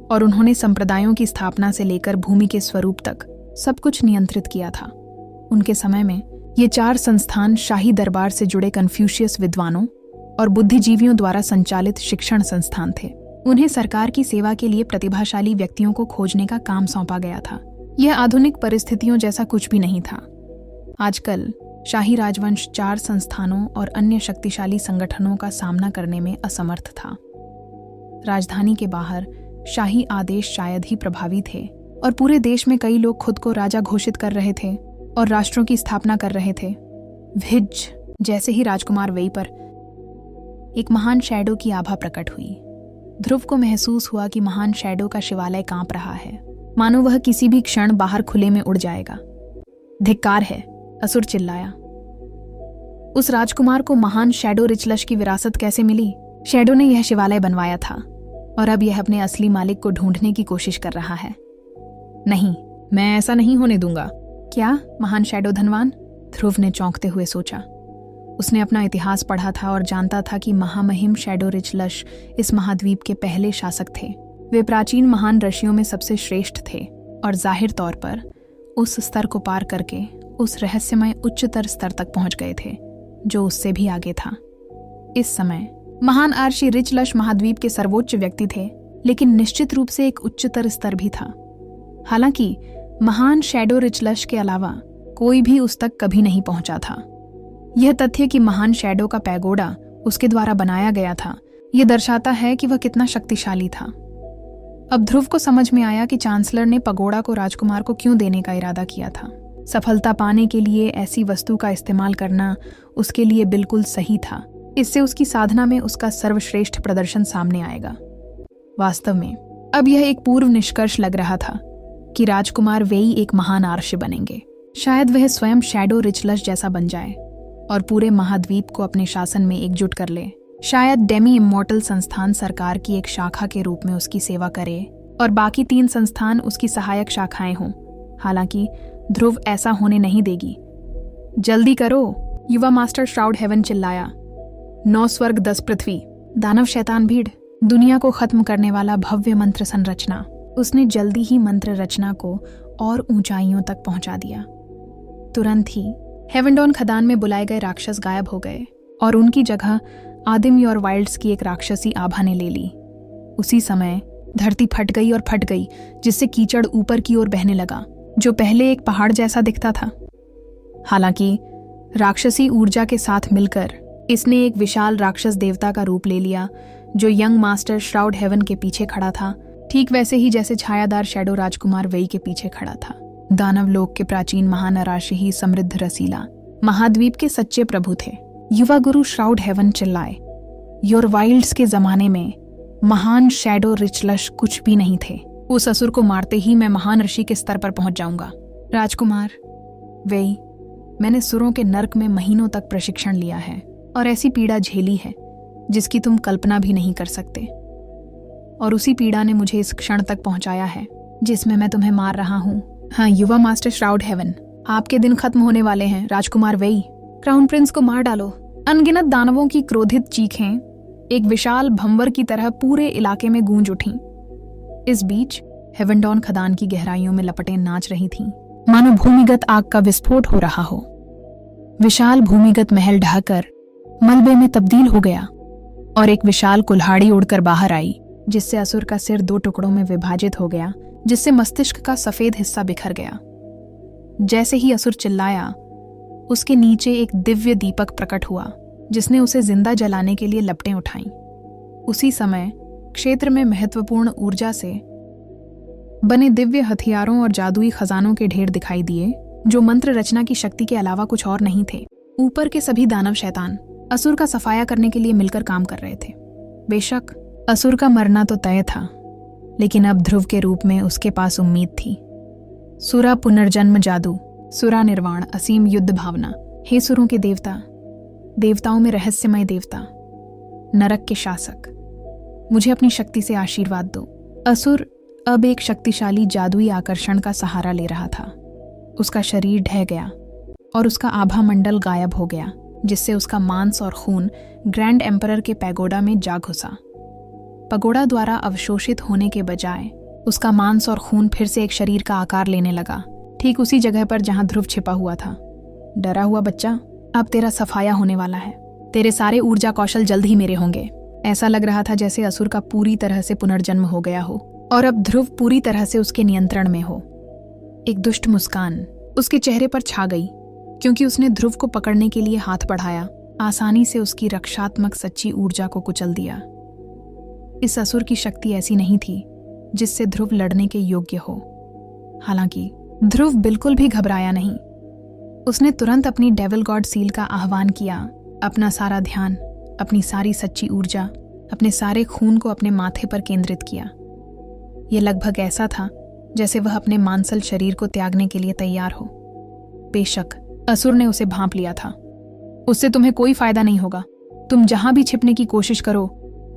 Speaker 1: और उन्होंने संप्रदायों की स्थापना से लेकर भूमि के स्वरूप तक सब कुछ नियंत्रित किया था। उनके समय में ये 4 संस्थान शाही दरबार से जुड़े कन्फ्यूशियस विद्वानों और बुद्धिजीवियों द्वारा संचालित शिक्षण संस्थान थे। उन्हें सरकार की सेवा के लिए प्रतिभाशाली व्यक्तियों को खोजने का काम सौंपा गया था। यह आधुनिक परिस्थितियों जैसा कुछ भी नहीं था। आजकल शाही राजवंश 4 संस्थानों और अन्य शक्तिशाली संगठनों का सामना करने में असमर्थ था। राजधानी के बाहर शाही आदेश शायद ही प्रभावी थे और पूरे देश में कई लोग खुद को राजा घोषित कर रहे थे और राष्ट्रों की स्थापना कर रहे थे। भिज जैसे ही राजकुमार वेई पर एक महान शैडो की आभा प्रकट हुई, ध्रुव को महसूस हुआ कि महान शैडो का शिवालय कांप रहा है, मानो वह किसी भी क्षण बाहर खुले में उड़ जाएगा। धिक्कार है, असुर चिल्लाया। उस राजकुमार को महान शैडो रिचलश की विरासत कैसे मिली? शैडो ने यह शिवालय बनवाया था और अब यह अपने असली मालिक को ढूंढने की कोशिश कर रहा है। नहीं, मैं ऐसा नहीं होने दूंगा। क्या महान शैडो धनवान? ध्रुव ने चौंकते हुए सोचा। उसने अपना इतिहास पढ़ा था और जानता था कि महामहिम शैडो रिचलश इस महाद्वीप के पहले शासक थे। वे प्राचीन महान ऋषियों में सबसे श्रेष्ठ थे और जाहिर तौर पर उस स्तर को पार करके उस रहस्यमय उच्चतर स्तर तक पहुंच गए थे जो उससे भी आगे था। इस समय महान आर्षी रिचलश महाद्वीप के सर्वोच्च व्यक्ति थे लेकिन निश्चित रूप से एक उच्चतर स्तर भी था। हालांकि महान शैडो रिचलश के अलावा कोई भी उस तक कभी नहीं पहुंचा था। यह तथ्य कि महान शैडो का पैगोडा उसके द्वारा बनाया गया था, यह दर्शाता है कि वह कितना शक्तिशाली था। अब ध्रुव को समझ में आया कि चांसलर ने पगोड़ा को राजकुमार को क्यों देने का इरादा किया था। सफलता पाने के लिए ऐसी वस्तु का इस्तेमाल करना उसके लिए बिल्कुल सही था। इससे उसकी साधना में उसका सर्वश्रेष्ठ प्रदर्शन सामने आएगा। वास्तव में अब यह एक पूर्व निष्कर्ष लग रहा था कि राजकुमार वेई एक महान आर्य बनेंगे। शायद वह स्वयं शैडो रिचलश जैसा बन जाए और पूरे महाद्वीप को अपने शासन में एकजुट कर ले। शायद डेमी इमॉर्टल संस्थान सरकार की एक शाखा के रूप में उसकी सेवा करे और बाकी 3 संस्थान उसकी सहायक शाखाएं हों। हालांकि ध्रुव ऐसा होने नहीं देगी। जल्दी करो, युवा मास्टर श्राउड हेवन चिल्लाया। 9 स्वर्ग 10 पृथ्वी। दानव शैतान भीड़, दुनिया को खत्म करने वाला भव्य मंत्र संरचना। उसने जल्दी ही मंत्र रचना को और ऊंचाइयों तक पहुंचा दिया। तुरंत ही हेवनडॉन खदान में बुलाए गए राक्षस गायब हो गए और उनकी जगह आदिम योर वाइल्ड्स की एक राक्षसी आभा ने ले ली। उसी समय धरती फट गई और फट गई, जिससे कीचड़ ऊपर की ओर बहने लगा, जो पहले एक पहाड़ जैसा दिखता था। हालांकि राक्षसी ऊर्जा के साथ मिलकर इसने एक विशाल राक्षस देवता का रूप ले लिया, जो यंग मास्टर श्राउड हेवन के पीछे खड़ा था, ठीक वैसे ही जैसे छायादार शैडो राजकुमार वेई के पीछे खड़ा था। दानव लोक के प्राचीन महानराशि ही समृद्ध रसीला महाद्वीप के सच्चे प्रभु थे। युवा गुरु श्राउड हेवन चिल्लाए, योर वाइल्ड्स के जमाने में महान शैडो रिचलश कुछ भी नहीं थे। उस असुर को मारते ही मैं महान ऋषि के स्तर पर पहुंच जाऊंगा। राजकुमार वेई, मैंने सुरों के नर्क में महीनों तक प्रशिक्षण लिया है और ऐसी पीड़ा झेली है जिसकी तुम कल्पना भी नहीं कर सकते। और उसी पीड़ा ने मुझे इस क्षण तक पहुंचाया है जिसमें मैं तुम्हें मार रहा हूं। हाँ युवा मास्टर श्राउड हेवन, आपके दिन खत्म होने वाले हैं। राजकुमार वेई, क्राउन प्रिंस को मार डालो। अनगिनत दानवों की क्रोधित चीखें एक विशाल भंवर की तरह पूरे इलाके में गूंज उठीं। इस बीच हेवनडॉन खदान की गहराइयों में लपटें नाच रही थीं, मानो भूमिगत आग का विस्फोट हो रहा हो। विशाल भूमिगत महल ढहकर मलबे में तब्दील हो गया और एक विशाल कुल्हाड़ी उड़कर बाहर आई, जिससे असुर का सिर 2 टुकड़ों में विभाजित हो गया, जिससे मस्तिष्क का सफेद हिस्सा बिखर गया। जैसे ही असुर चिल्लाया, उसके नीचे एक दिव्य दीपक प्रकट हुआ, जिसने उसे जिंदा जलाने के लिए लपटें उठाईं। उसी समय क्षेत्र में महत्वपूर्ण ऊर्जा से बने दिव्य हथियारों और जादुई खजानों के ढेर दिखाई दिए, जो मंत्र रचना की शक्ति के अलावा कुछ और नहीं थे। ऊपर के सभी दानव शैतान असुर का सफाया करने के लिए मिलकर काम कर रहे थे। बेशक असुर का मरना तो तय था, लेकिन अब ध्रुव के रूप में उसके पास उम्मीद थी। सुरा पुनर्जन्म जादू, सुरा निर्वाण, असीम युद्ध भावना। हे सुरों के देवता, देवताओं में रहस्यमय देवता, नरक के शासक, मुझे अपनी शक्ति से आशीर्वाद दो। असुर अब एक शक्तिशाली जादुई आकर्षण का सहारा ले रहा था। उसका शरीर ढह गया और उसका आभा मंडल गायब हो गया, जिससे उसका मांस और खून ग्रैंड एम्परर के पैगोडा में जा घुसा। पगोड़ा द्वारा अवशोषित होने के बजाय उसका मांस और खून फिर से एक शरीर का आकार लेने लगा, ठीक उसी जगह पर जहां ध्रुव छिपा हुआ था। डरा हुआ बच्चा, अब तेरा सफाया होने वाला है। तेरे सारे ऊर्जा कौशल जल्द ही मेरे होंगे। ऐसा लग रहा था जैसे असुर का पूरी तरह से पुनर्जन्म हो गया हो और अब ध्रुव पूरी तरह से उसके नियंत्रण में हो। एक दुष्ट मुस्कान उसके चेहरे पर छा गई, क्योंकि उसने ध्रुव को पकड़ने के लिए हाथ बढ़ाया, आसानी से उसकी रक्षात्मक सच्ची ऊर्जा को कुचल दिया। इस असुर की शक्ति ऐसी नहीं थी जिससे ध्रुव लड़ने के योग्य हो। हालांकि ध्रुव बिल्कुल भी घबराया नहीं। उसने तुरंत अपनी डेविल गॉड सील का आह्वान किया। अपना सारा ध्यान, अपनी सारी सच्ची ऊर्जा, अपने सारे खून को अपने माथे पर केंद्रित किया। यह लगभग ऐसा था जैसे वह अपने मांसल शरीर को त्यागने के लिए तैयार हो। बेशक असुर ने उसे भांप लिया था। उससे तुम्हें कोई फायदा नहीं होगा। तुम जहां भी छिपने की कोशिश करो,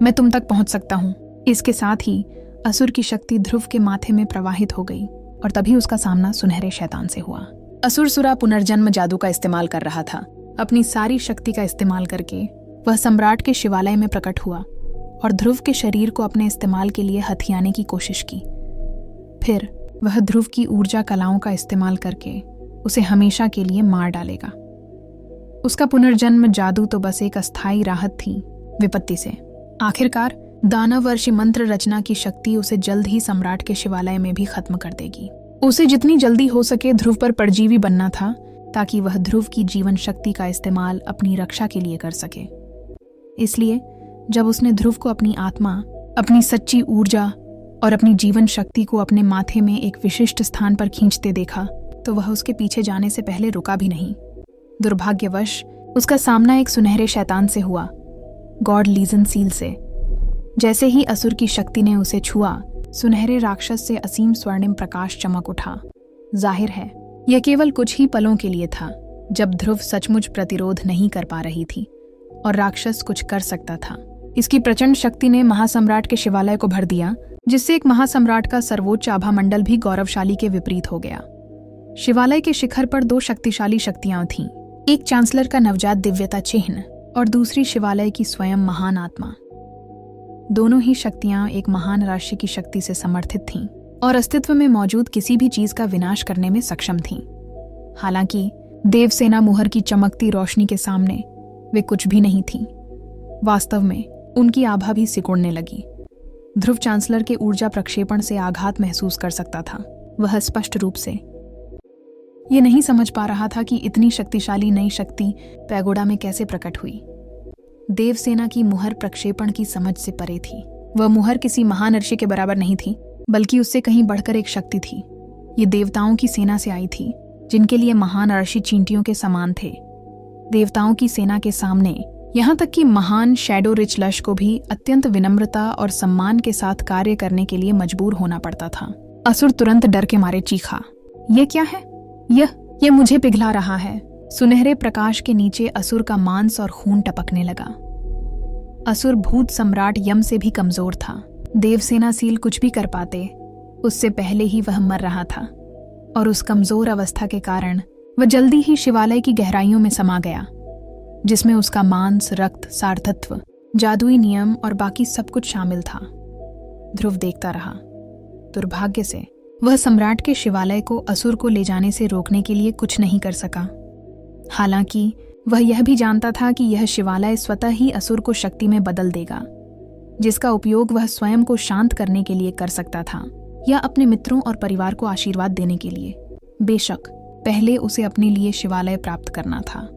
Speaker 1: मैं तुम तक पहुंच सकता हूं। इसके साथ ही असुर की शक्ति ध्रुव के माथे में प्रवाहित हो गई और तभी उसका सामना सुनहरे शैतान से हुआ। असुर सुरा पुनर्जन्म जादू का इस्तेमाल कर रहा था। अपनी सारी शक्ति का इस्तेमाल करके वह सम्राट के शिवालय में प्रकट हुआ और ध्रुव के शरीर को अपने इस्तेमाल के लिए हथियाने की कोशिश की। फिर वह ध्रुव की ऊर्जा कलाओं का इस्तेमाल करके उसे हमेशा के लिए मार डालेगा। उसका पुनर्जन्म जादू तो बस एक अस्थायी राहत थी विपत्ति से। आखिरकार दानववर्षी मंत्र रचना की शक्ति उसे जल्द ही सम्राट के शिवालय में भी खत्म कर देगी। उसे जितनी जल्दी हो सके ध्रुव पर परजीवी बनना था, ताकि वह ध्रुव की जीवन शक्ति का इस्तेमाल अपनी रक्षा के लिए कर सके। इसलिए जब उसने ध्रुव को अपनी आत्मा, अपनी सच्ची ऊर्जा और अपनी जीवन शक्ति को अपने माथे में एक विशिष्ट स्थान पर खींचते देखा, तो वह उसके पीछे जाने से पहले रुका भी नहीं। दुर्भाग्यवश उसका सामना एक सुनहरे शैतान से हुआ, गॉड लीजन सील से। जैसे ही असुर की शक्ति ने उसे छुआ, सुनहरे राक्षस से असीम स्वर्णिम प्रकाश चमक उठा। जाहिर है यह केवल कुछ ही पलों के लिए था, जब ध्रुव सचमुच प्रतिरोध नहीं कर पा रही थी और राक्षस कुछ कर सकता था। इसकी प्रचंड शक्ति ने महासम्राट के शिवालय को भर दिया, जिससे एक महासम्राट का सर्वोच्च आभा मंडल भी गौरवशाली के विपरीत हो गया। शिवालय के शिखर पर दो शक्तिशाली शक्तियां थीं, एक चांसलर का नवजात दिव्यता चिन्ह और दूसरी शिवालय की स्वयं महान आत्मा। दोनों ही शक्तियां एक महान राशि की शक्ति से समर्थित थीं और अस्तित्व में मौजूद किसी भी चीज का विनाश करने में सक्षम थीं। हालांकि देवसेना मुहर की चमकती रोशनी के सामने वे कुछ भी नहीं थीं। वास्तव में उनकी आभा भी सिकुड़ने लगी। ध्रुव चांसलर के ऊर्जा प्रक्षेपण से आघात महसूस कर सकता था। वह स्पष्ट रूप से ये नहीं समझ पा रहा था कि इतनी शक्तिशाली नई शक्ति पैगोडा में कैसे प्रकट हुई। देवसेना की मुहर प्रक्षेपण की समझ से परे थी। वह मुहर किसी महान ऋषि के बराबर नहीं थी, बल्कि उससे कहीं बढ़कर एक शक्ति थी। ये देवताओं की सेना से आई थी, जिनके लिए महान ऋषि चींटियों के समान थे। देवताओं की सेना के सामने यहाँ तक कि महान शैडो रिच लश को भी अत्यंत विनम्रता और सम्मान के साथ कार्य करने के लिए मजबूर होना पड़ता था। असुर तुरंत डर के मारे चीखा, ये क्या है? यह मुझे पिघला रहा है। सुनहरे प्रकाश के नीचे असुर का मांस और खून टपकने लगा। असुर भूत सम्राट यम से भी कमजोर था। देवसेना सील कुछ भी कर पाते, उससे पहले ही वह मर रहा था, और उस कमजोर अवस्था के कारण वह जल्दी ही शिवालय की गहराइयों में समा गया, जिसमें उसका मांस, रक्त, सारथत्व, जादुई नियम और बाकी सब कुछ शामिल था। ध्रुव देखता रहा। दुर्भाग्य से वह सम्राट के शिवालय को असुर को ले जाने से रोकने के लिए कुछ नहीं कर सका। हालांकि वह यह भी जानता था कि यह शिवालय स्वतः ही असुर को शक्ति में बदल देगा, जिसका उपयोग वह स्वयं को शांत करने के लिए कर सकता था या अपने मित्रों और परिवार को आशीर्वाद देने के लिए। बेशक पहले उसे अपने लिए शिवालय प्राप्त करना था।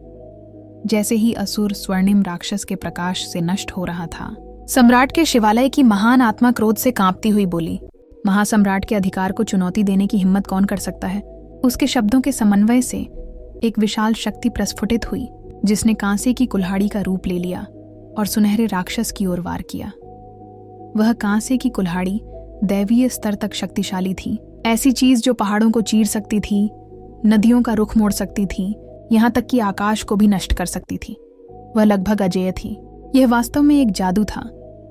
Speaker 1: जैसे ही असुर स्वर्णिम राक्षस के प्रकाश से नष्ट हो रहा था, सम्राट के शिवालय की महान आत्मा क्रोध से कांपती हुई बोली, महासम्राट के अधिकार को चुनौती देने की हिम्मत कौन कर सकता है? उसके शब्दों के समन्वय से एक विशाल शक्ति प्रस्फुटित हुई, जिसने कांसे की कुल्हाड़ी का रूप ले लिया और सुनहरे राक्षस की ओर वार किया। वह कांसे की कुल्हाड़ी दैवीय स्तर तक शक्तिशाली थी, ऐसी चीज जो पहाड़ों को चीर सकती थी, नदियों का रुख मोड़ सकती थी, यहाँ तक कि आकाश को भी नष्ट कर सकती थी। वह लगभग अजेय थी। यह वास्तव में एक जादू था,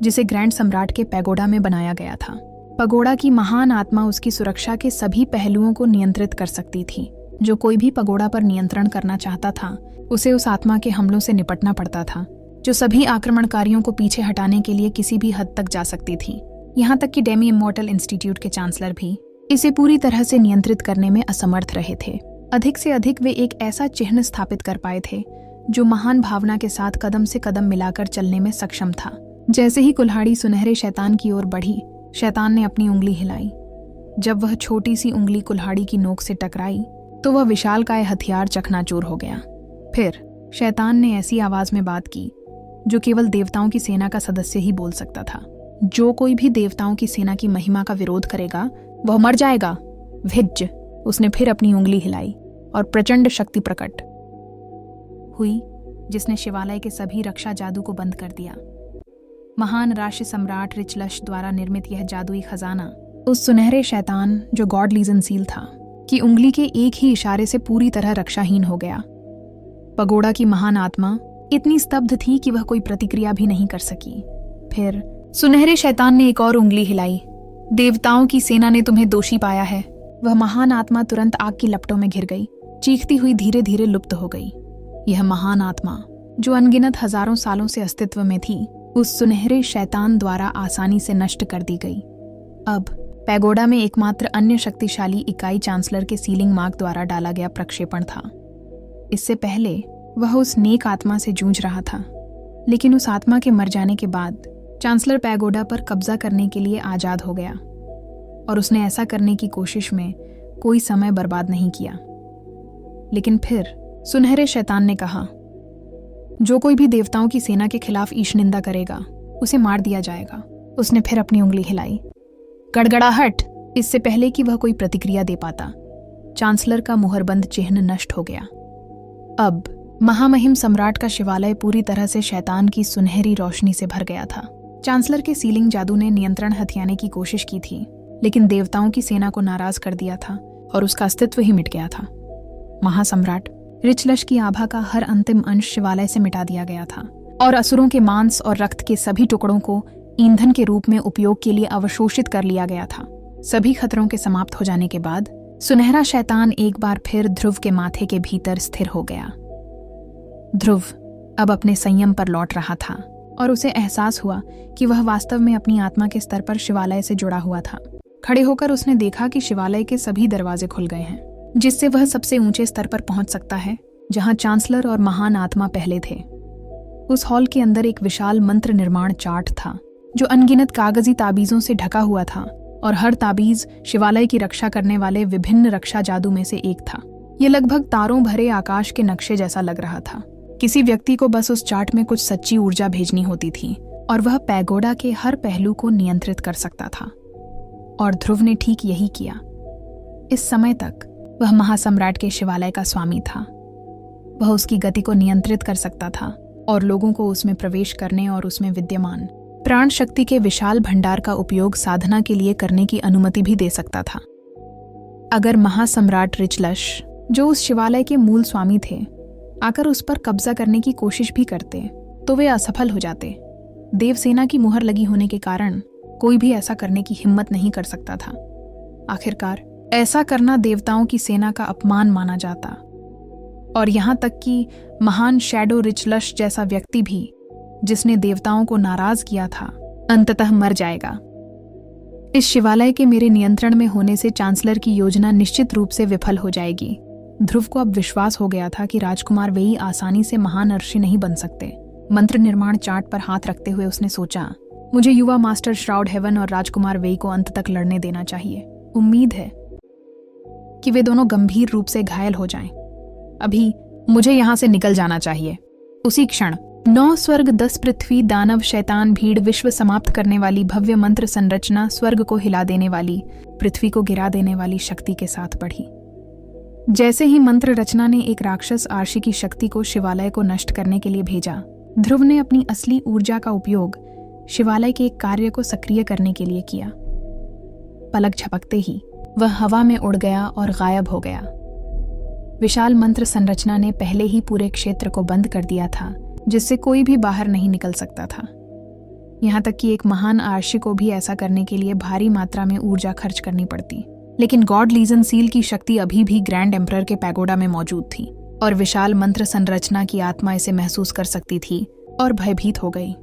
Speaker 1: जिसे ग्रैंड सम्राट के पैगोडा में बनाया गया था। पगोड़ा की महान आत्मा उसकी सुरक्षा के सभी पहलुओं को नियंत्रित कर सकती थी। जो कोई भी पगोड़ा पर नियंत्रण करना चाहता था, उसे उस आत्मा के हमलों से निपटना पड़ता था, जो सभी आक्रमणकारियों को पीछे हटाने के लिए किसी भी हद तक जा सकती थी। यहाँ तक कि डेमी इमॉर्टल इंस्टीट्यूट के चांसलर भी इसे पूरी तरह से नियंत्रित करने में असमर्थ रहे थे। अधिक से अधिक वे एक ऐसा चिन्ह स्थापित कर पाए थे, जो महान भावना के साथ कदम से कदम मिलाकर चलने में सक्षम था। जैसे ही कुल्हाड़ी सुनहरे शैतान की ओर बढ़ी, शैतान ने अपनी उंगली हिलाई। जब वह छोटी सी उंगली कुल्हाड़ी की नोक से टकराई, तो वह विशालकाय हथियार चकनाचूर हो गया। फिर शैतान ने ऐसी आवाज में बात की जो केवल देवताओं की सेना का सदस्य ही बोल सकता था। जो कोई भी देवताओं की सेना की महिमा का विरोध करेगा, वह मर जाएगा। भिज्ज। उसने फिर अपनी उंगली हिलाई और प्रचंड शक्ति प्रकट हुई, जिसने शिवालय के सभी रक्षा जादू को बंद कर दिया। महान राशि सम्राट रिचलश द्वारा निर्मित यह जादुई खजाना उस सुनहरे शैतान, जो गॉड लीजन सील था, की उंगली के एक ही इशारे से पूरी तरह रक्षाहीन हो गया। पगोड़ा की महान आत्मा इतनी स्तब्ध थी कि वह कोई प्रतिक्रिया भी नहीं कर सकी। फिर सुनहरे शैतान ने एक और उंगली हिलाई। देवताओं की सेना ने तुम्हें दोषी पाया है। वह महान आत्मा तुरंत आग की लपटों में घिर गई, चीखती हुई धीरे धीरे लुप्त हो गई। यह महान आत्मा, जो अनगिनत हजारों सालों से अस्तित्व में थी, उस सुनहरे शैतान द्वारा आसानी से नष्ट कर दी गई। अब पैगोडा में एकमात्र अन्य शक्तिशाली इकाई चांसलर के सीलिंग मार्क द्वारा डाला गया प्रक्षेपण था। इससे पहले वह उस नेक आत्मा से जूझ रहा था, लेकिन उस आत्मा के मर जाने के बाद चांसलर पैगोडा पर कब्जा करने के लिए आज़ाद हो गया और उसने ऐसा करने की कोशिश में कोई समय बर्बाद नहीं किया। लेकिन फिर सुनहरे शैतान ने कहा, जो कोई भी देवताओं की सेना के खिलाफ ईश निंदा करेगा उसे मार दिया जाएगा। उसने फिर अपनी उंगली हिलाई। गड़गड़ाहट। इससे पहले कि वह कोई प्रतिक्रिया दे पाता, चांसलर का मुहरबंद चिन्ह नष्ट हो गया। अब महामहिम सम्राट का शिवालय पूरी तरह से शैतान की सुनहरी रोशनी से भर गया था। चांसलर के सीलिंग जादू ने नियंत्रण हथियाने की कोशिश की थी, लेकिन देवताओं की सेना को नाराज कर दिया था और उसका अस्तित्व ही मिट गया था। महासम्राट रिचलश की आभा का हर अंतिम अंश शिवालय से मिटा दिया गया था और असुरों के मांस और रक्त के सभी टुकड़ों को ईंधन के रूप में उपयोग के लिए अवशोषित कर लिया गया था। सभी खतरों के समाप्त हो जाने के बाद सुनहरा शैतान एक बार फिर ध्रुव के माथे के भीतर स्थिर हो गया। ध्रुव अब अपने संयम पर लौट रहा था और उसे एहसास हुआ कि वह वास्तव में अपनी आत्मा के स्तर पर शिवालय से जुड़ा हुआ था। खड़े होकर उसने देखा कि शिवालय के सभी दरवाजे खुल गए हैं, जिससे वह सबसे ऊंचे स्तर पर पहुंच सकता है जहां चांसलर और महान आत्मा पहले थे। उस हॉल के अंदर एक विशाल मंत्र निर्माण चार्ट था जो अनगिनत कागजी ताबीजों से ढका हुआ था और हर ताबीज शिवालय की रक्षा करने वाले विभिन्न रक्षा जादू में से एक था। यह लगभग तारों भरे आकाश के नक्शे जैसा लग रहा था। किसी व्यक्ति को बस उस चार्ट में कुछ सच्ची ऊर्जा भेजनी होती थी और वह पैगोडा के हर पहलू को नियंत्रित कर सकता था। और ध्रुव ने ठीक यही किया। इस समय तक वह महासम्राट के शिवालय का स्वामी था। वह उसकी गति को नियंत्रित कर सकता था और लोगों को उसमें प्रवेश करने और उसमें विद्यमान प्राण शक्ति के विशाल भंडार का उपयोग साधना के लिए करने की अनुमति भी दे सकता था। अगर महासम्राट रिचलश, जो उस शिवालय के मूल स्वामी थे, आकर उस पर कब्जा करने की कोशिश भी करते तो वे असफल हो जाते। देवसेना की मुहर लगी होने के कारण कोई भी ऐसा करने की हिम्मत नहीं कर सकता था। आखिरकार ऐसा करना देवताओं की सेना का अपमान माना जाता और यहाँ तक कि महान शैडो रिचलश जैसा व्यक्ति भी, जिसने देवताओं को नाराज किया था, अंततः मर जाएगा। इस शिवालय के मेरे नियंत्रण में होने से चांसलर की योजना निश्चित रूप से विफल हो जाएगी। ध्रुव को अब विश्वास हो गया था कि राजकुमार वेई आसानी से महान अर्षि नहीं बन सकते। मंत्र निर्माण चार्ट पर हाथ रखते हुए उसने सोचा, मुझे युवा मास्टर श्राउड हेवन और राजकुमार वेई को अंत तक लड़ने देना चाहिए। उम्मीद है कि वे दोनों गंभीर रूप से घायल हो जाएं। अभी मुझे यहां से निकल जाना चाहिए। उसी क्षण 9 स्वर्ग 10 पृथ्वी दानव शैतान भीड़ विश्व समाप्त करने वाली भव्य मंत्र संरचना स्वर्ग को हिला देने वाली, पृथ्वी को गिरा देने वाली शक्ति के साथ बढ़ी। जैसे ही मंत्र रचना ने एक राक्षस आर्षि की शक्ति को शिवालय को नष्ट करने के लिए भेजा, ध्रुव ने अपनी असली ऊर्जा का उपयोग शिवालय के एक कार्य को सक्रिय करने के लिए किया। पलक झपकते ही वह हवा में उड़ गया और गायब हो गया। विशाल मंत्र संरचना ने पहले ही पूरे क्षेत्र को बंद कर दिया था, जिससे कोई भी बाहर नहीं निकल सकता था। यहाँ तक कि एक महान आर्षि को भी ऐसा करने के लिए भारी मात्रा में ऊर्जा खर्च करनी पड़ती। लेकिन गॉड लीजन सील की शक्ति अभी भी ग्रैंड एम्परर के पैगोडा में मौजूद थी और विशाल मंत्र संरचना की आत्मा इसे महसूस कर सकती थी और भयभीत हो गई।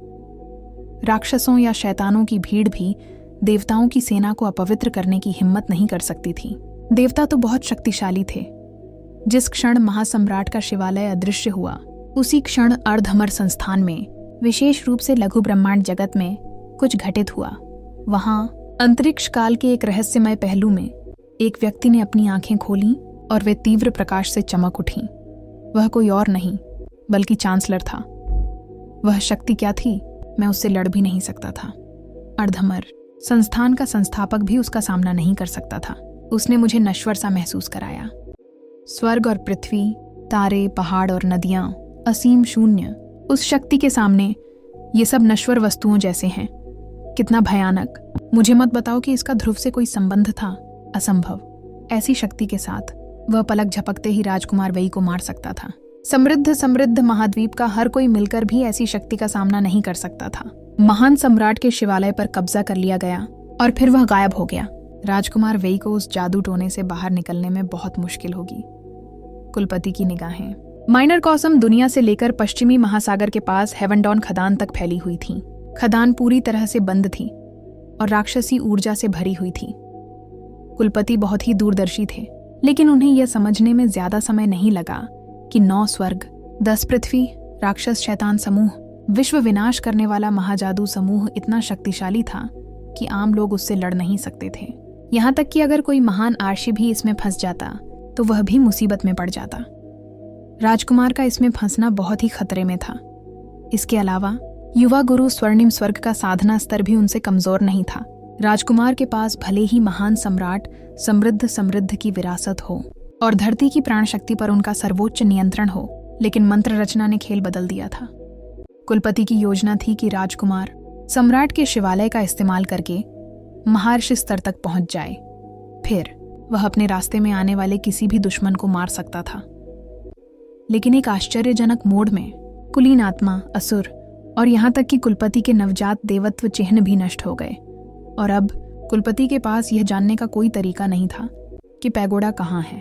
Speaker 1: राक्षसों या शैतानों की भीड़ भी देवताओं की सेना को अपवित्र करने की हिम्मत नहीं कर सकती थी। देवता तो बहुत शक्तिशाली थे। जिस क्षण महासम्राट का शिवालय अदृश्य हुआ, उसी क्षण अर्धअमर संस्थान में, विशेष रूप से लघु ब्रह्मांड जगत में कुछ घटित हुआ। वहां अंतरिक्ष काल के एक रहस्यमय पहलू में एक व्यक्ति ने अपनी आंखें खोलीं और वे तीव्र प्रकाश से चमक उठीं। वह कोई और नहीं बल्कि चांसलर था। वह शक्ति क्या थी, मैं उससे लड़ भी नहीं सकता था। अर्धअमर संस्थान का संस्थापक भी उसका सामना नहीं कर सकता था। उसने मुझे नश्वर सा महसूस कराया। स्वर्ग और पृथ्वी, तारे, पहाड़ और नदियां, असीम शून्य, उस शक्ति के सामने ये सब नश्वर वस्तुओं जैसे हैं। कितना भयानक। मुझे मत बताओ कि इसका ध्रुव से कोई संबंध था। असंभव। ऐसी शक्ति के साथ वह पलक झपकते ही राजकुमार वेई को मार सकता था। समृद्ध महाद्वीप का हर कोई मिलकर भी ऐसी शक्ति का सामना नहीं कर सकता था। महान सम्राट के शिवालय पर कब्जा कर लिया गया और फिर वह गायब हो गया। राजकुमार वेई को उस जादू टोने से बाहर निकलने में बहुत मुश्किल होगी। कुलपति की निगाहें माइनर कॉसम दुनिया से लेकर पश्चिमी महासागर के पास हेवनडॉन खदान तक फैली हुई थी। खदान पूरी तरह से बंद थी और राक्षसी ऊर्जा से भरी हुई थी। कुलपति बहुत ही दूरदर्शी थे, लेकिन उन्हें यह समझने में ज्यादा समय नहीं लगा कि 9 स्वर्ग, 10 पृथ्वी, राक्षस शैतान समूह विश्व विनाश करने वाला महाजादू समूह इतना शक्तिशाली था कि आम लोग उससे लड़ नहीं सकते थे। यहाँ तक कि अगर कोई महान आर्षि भी इसमें फंस जाता तो वह भी मुसीबत में पड़ जाता। राजकुमार का इसमें फंसना बहुत ही खतरे में था। इसके अलावा युवा गुरु स्वर्णिम स्वर्ग का साधना स्तर भी उनसे कमजोर नहीं था। राजकुमार के पास भले ही महान सम्राट समृद्ध की विरासत हो और धरती की प्राण शक्ति पर उनका सर्वोच्च नियंत्रण हो, लेकिन मंत्र रचना ने खेल बदल दिया था। कुलपति की योजना थी कि राजकुमार सम्राट के शिवालय का इस्तेमाल करके महर्षि स्तर तक पहुंच जाए, फिर वह अपने रास्ते में आने वाले किसी भी दुश्मन को मार सकता था। लेकिन एक आश्चर्यजनक मोड़ में कुलीन आत्मा, असुर और यहाँ तक कि कुलपति के नवजात देवत्व चिन्ह भी नष्ट हो गए, और अब कुलपति के पास यह जानने का कोई तरीका नहीं था कि पैगोडा कहाँ है।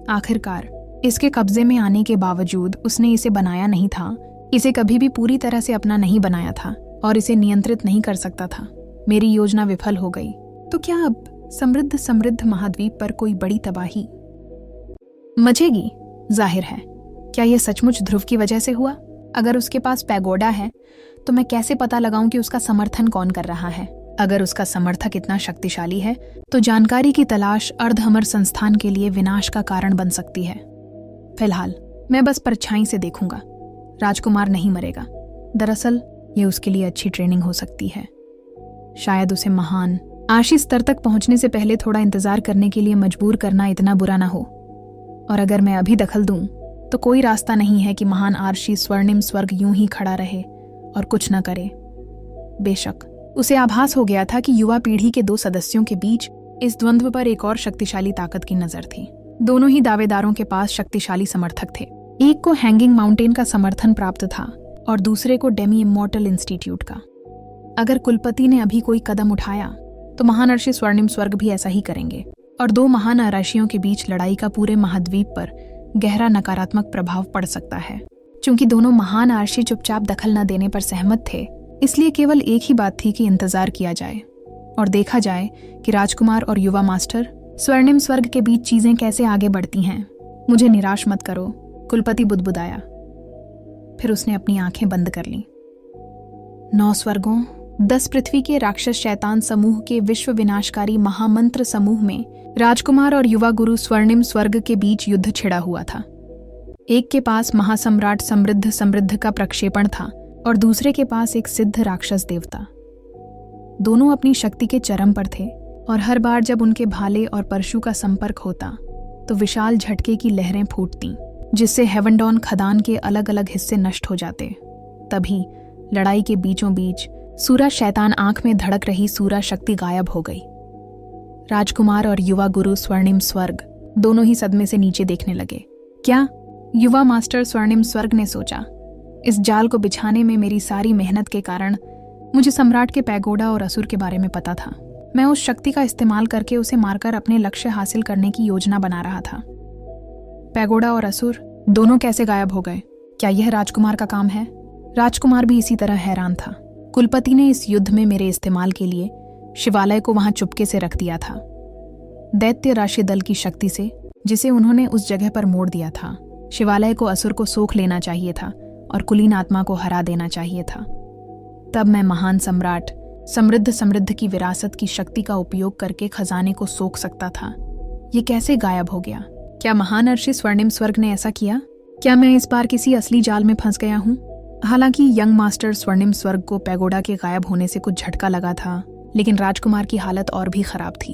Speaker 1: आखिरकार इसके कब्जे में आने के बावजूद उसने इसे बनाया नहीं था, इसे कभी भी पूरी तरह से अपना नहीं बनाया था और इसे नियंत्रित नहीं कर सकता था। मेरी योजना विफल हो गई, तो क्या अब समृद्ध महाद्वीप पर कोई बड़ी तबाही मचेगी? जाहिर है। क्या यह सचमुच ध्रुव की वजह से हुआ? अगर उसके पास पैगोडा है तो मैं कैसे पता लगाऊं कि उसका समर्थन कौन कर रहा है? अगर उसका समर्थक इतना शक्तिशाली है तो जानकारी की तलाश अर्धअमर संस्थान के लिए विनाश का कारण बन सकती है। फिलहाल मैं बस परछाई से देखूंगा। राजकुमार नहीं मरेगा। दरअसल ये उसके लिए अच्छी ट्रेनिंग हो सकती है। शायद उसे महान आशी स्तर तक पहुंचने से पहले थोड़ा इंतजार करने के लिए मजबूर करना इतना बुरा ना हो। और अगर मैं अभी दखल दूं तो कोई रास्ता नहीं है कि महान आर्षी स्वर्णिम स्वर्ग यूं ही खड़ा रहे और कुछ न करे। बेशक उसे आभास हो गया था कि युवा पीढ़ी के 2 सदस्यों के बीच इस द्वंद्व पर एक और शक्तिशाली ताकत की नजर थी। दोनों ही दावेदारों के पास शक्तिशाली समर्थक थे। एक को हैंगिंग माउंटेन का समर्थन प्राप्त था और दूसरे को डेमी इमॉर्टल इंस्टीट्यूट का। अगर कुलपति ने अभी कोई कदम उठाया तो महान आर्षी स्वर्णिम स्वर्ग भी ऐसा ही करेंगे और 2 महान आर्षियों के बीच लड़ाई का पूरे महाद्वीप पर गहरा नकारात्मक प्रभाव पड़ सकता है। चूंकि दोनों महान आर्षी चुपचाप दखल न देने पर सहमत थे, इसलिए केवल एक ही बात थी कि इंतजार किया जाए और देखा जाए कि राजकुमार और युवा मास्टर स्वर्णिम स्वर्ग के बीच चीजें कैसे आगे बढ़ती हैं। मुझे निराश मत करो, कुलपति बुदबुदाया। फिर उसने अपनी आंखें बंद कर लीं। 9 स्वर्गों, 10 पृथ्वी के राक्षस शैतान समूह के विश्व विनाशकारी महामंत्र समूह में राजकुमार और युवा गुरु स्वर्णिम स्वर्ग के बीच युद्ध छिड़ा हुआ था। एक के पास महासम्राट समृद्ध का प्रक्षेपण था और दूसरे के पास एक सिद्ध राक्षस देवता। दोनों अपनी शक्ति के चरम पर थे और हर बार जब उनके भाले और परशु का संपर्क होता तो विशाल झटके की लहरें फूटतीं, जिससे हेवनडॉन खदान के अलग अलग हिस्से नष्ट हो जाते। तभी लड़ाई के बीचों बीच सूरा शैतान आंख में धड़क रही सूरा शक्ति गायब हो गई। राजकुमार और युवा गुरु स्वर्णिम स्वर्ग दोनों ही सदमे से नीचे देखने लगे। क्या? युवा मास्टर स्वर्णिम स्वर्ग ने सोचा। इस जाल को बिछाने में मेरी सारी मेहनत के कारण मुझे सम्राट के पैगोडा और असुर के बारे में पता था। मैं उस शक्ति का इस्तेमाल करके उसे मारकर अपने लक्ष्य हासिल करने की योजना बना रहा था। पैगोडा और असुर दोनों कैसे गायब हो गए? क्या यह राजकुमार का काम है? राजकुमार भी इसी तरह हैरान था। कुलपति ने इस युद्ध में मेरे इस्तेमाल के लिए शिवालय को वहां चुपके से रख दिया था। दैत्य राशि दल की शक्ति से, जिसे उन्होंने उस जगह पर मोड़ दिया था। शिवालय को असुर को सोख लेना चाहिए था और कुलीन आत्मा को हरा देना चाहिए था। तब मैं महान सम्राट समृद्ध की विरासत की शक्ति का उपयोग करके खजाने को सोख सकता था। ये कैसे गायब हो गया? क्या महान आर्षी स्वर्णिम स्वर्ग ने ऐसा किया? क्या मैं इस बार किसी असली जाल में फंस गया हूँ? हालांकि यंग मास्टर स्वर्णिम स्वर्ग को पैगोडा के गायब होने से कुछ झटका लगा था, लेकिन राजकुमार की हालत और भी खराब थी।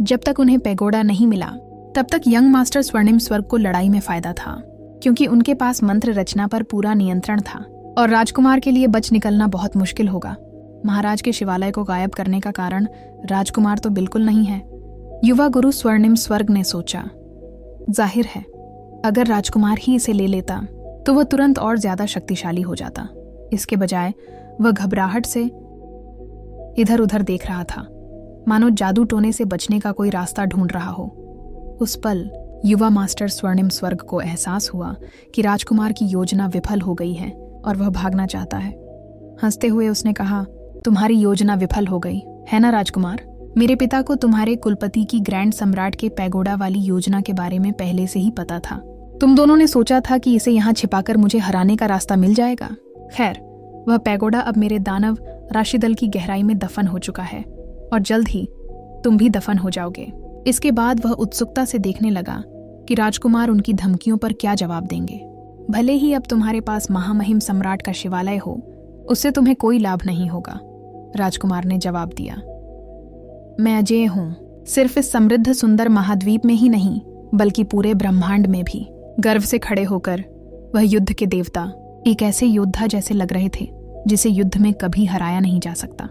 Speaker 1: जब तक उन्हें पैगोडा नहीं मिला तब तक यंग मास्टर स्वर्णिम स्वर्ग को लड़ाई में फायदा था, क्योंकि उनके पास मंत्र रचना पर पूरा नियंत्रण था और राजकुमार के लिए बच निकलना बहुत मुश्किल होगा। महाराज के शिवालय को गायब करने का कारण राजकुमार तो बिल्कुल नहीं है, युवा गुरु स्वर्णिम स्वर्ग ने सोचा। जाहिर है, अगर राजकुमार ही इसे ले लेता तो वह तुरंत और ज्यादा शक्तिशाली हो जाता। इसके बजाय वह घबराहट से इधर उधर देख रहा था, मानो जादू टोने से बचने का कोई रास्ता ढूंढ रहा हो। उस पल युवा मास्टर स्वर्णिम स्वर्ग को एहसास हुआ कि राजकुमार की योजना विफल हो गई है और वह भागना चाहता है। हंसते हुए उसने कहा, तुम्हारी योजना विफल हो गई है ना राजकुमार? मेरे पिता को तुम्हारे कुलपति की ग्रैंड सम्राट के पैगोडा वाली योजना के बारे में पहले से ही पता था। तुम दोनों ने सोचा था कि इसे यहाँ छिपाकर मुझे हराने का रास्ता मिल जाएगा। खैर, वह पैगोडा अब मेरे दानव राशिदल की गहराई में दफन हो चुका है और जल्द ही तुम भी दफन हो जाओगे। इसके बाद वह उत्सुकता से देखने लगा कि राजकुमार उनकी धमकियों पर क्या जवाब देंगे। भले ही अब तुम्हारे पास महामहिम सम्राट का शिवालय हो, उससे तुम्हें कोई लाभ नहीं होगा, राजकुमार ने जवाब दिया। मैं अजेय हूं, सिर्फ इस समृद्ध सुंदर महाद्वीप में ही नहीं बल्कि पूरे ब्रह्मांड में भी। गर्व से खड़े होकर वह युद्ध के देवता एक ऐसे योद्धा जैसे लग रहे थे जिसे युद्ध में कभी हराया नहीं जा सकता।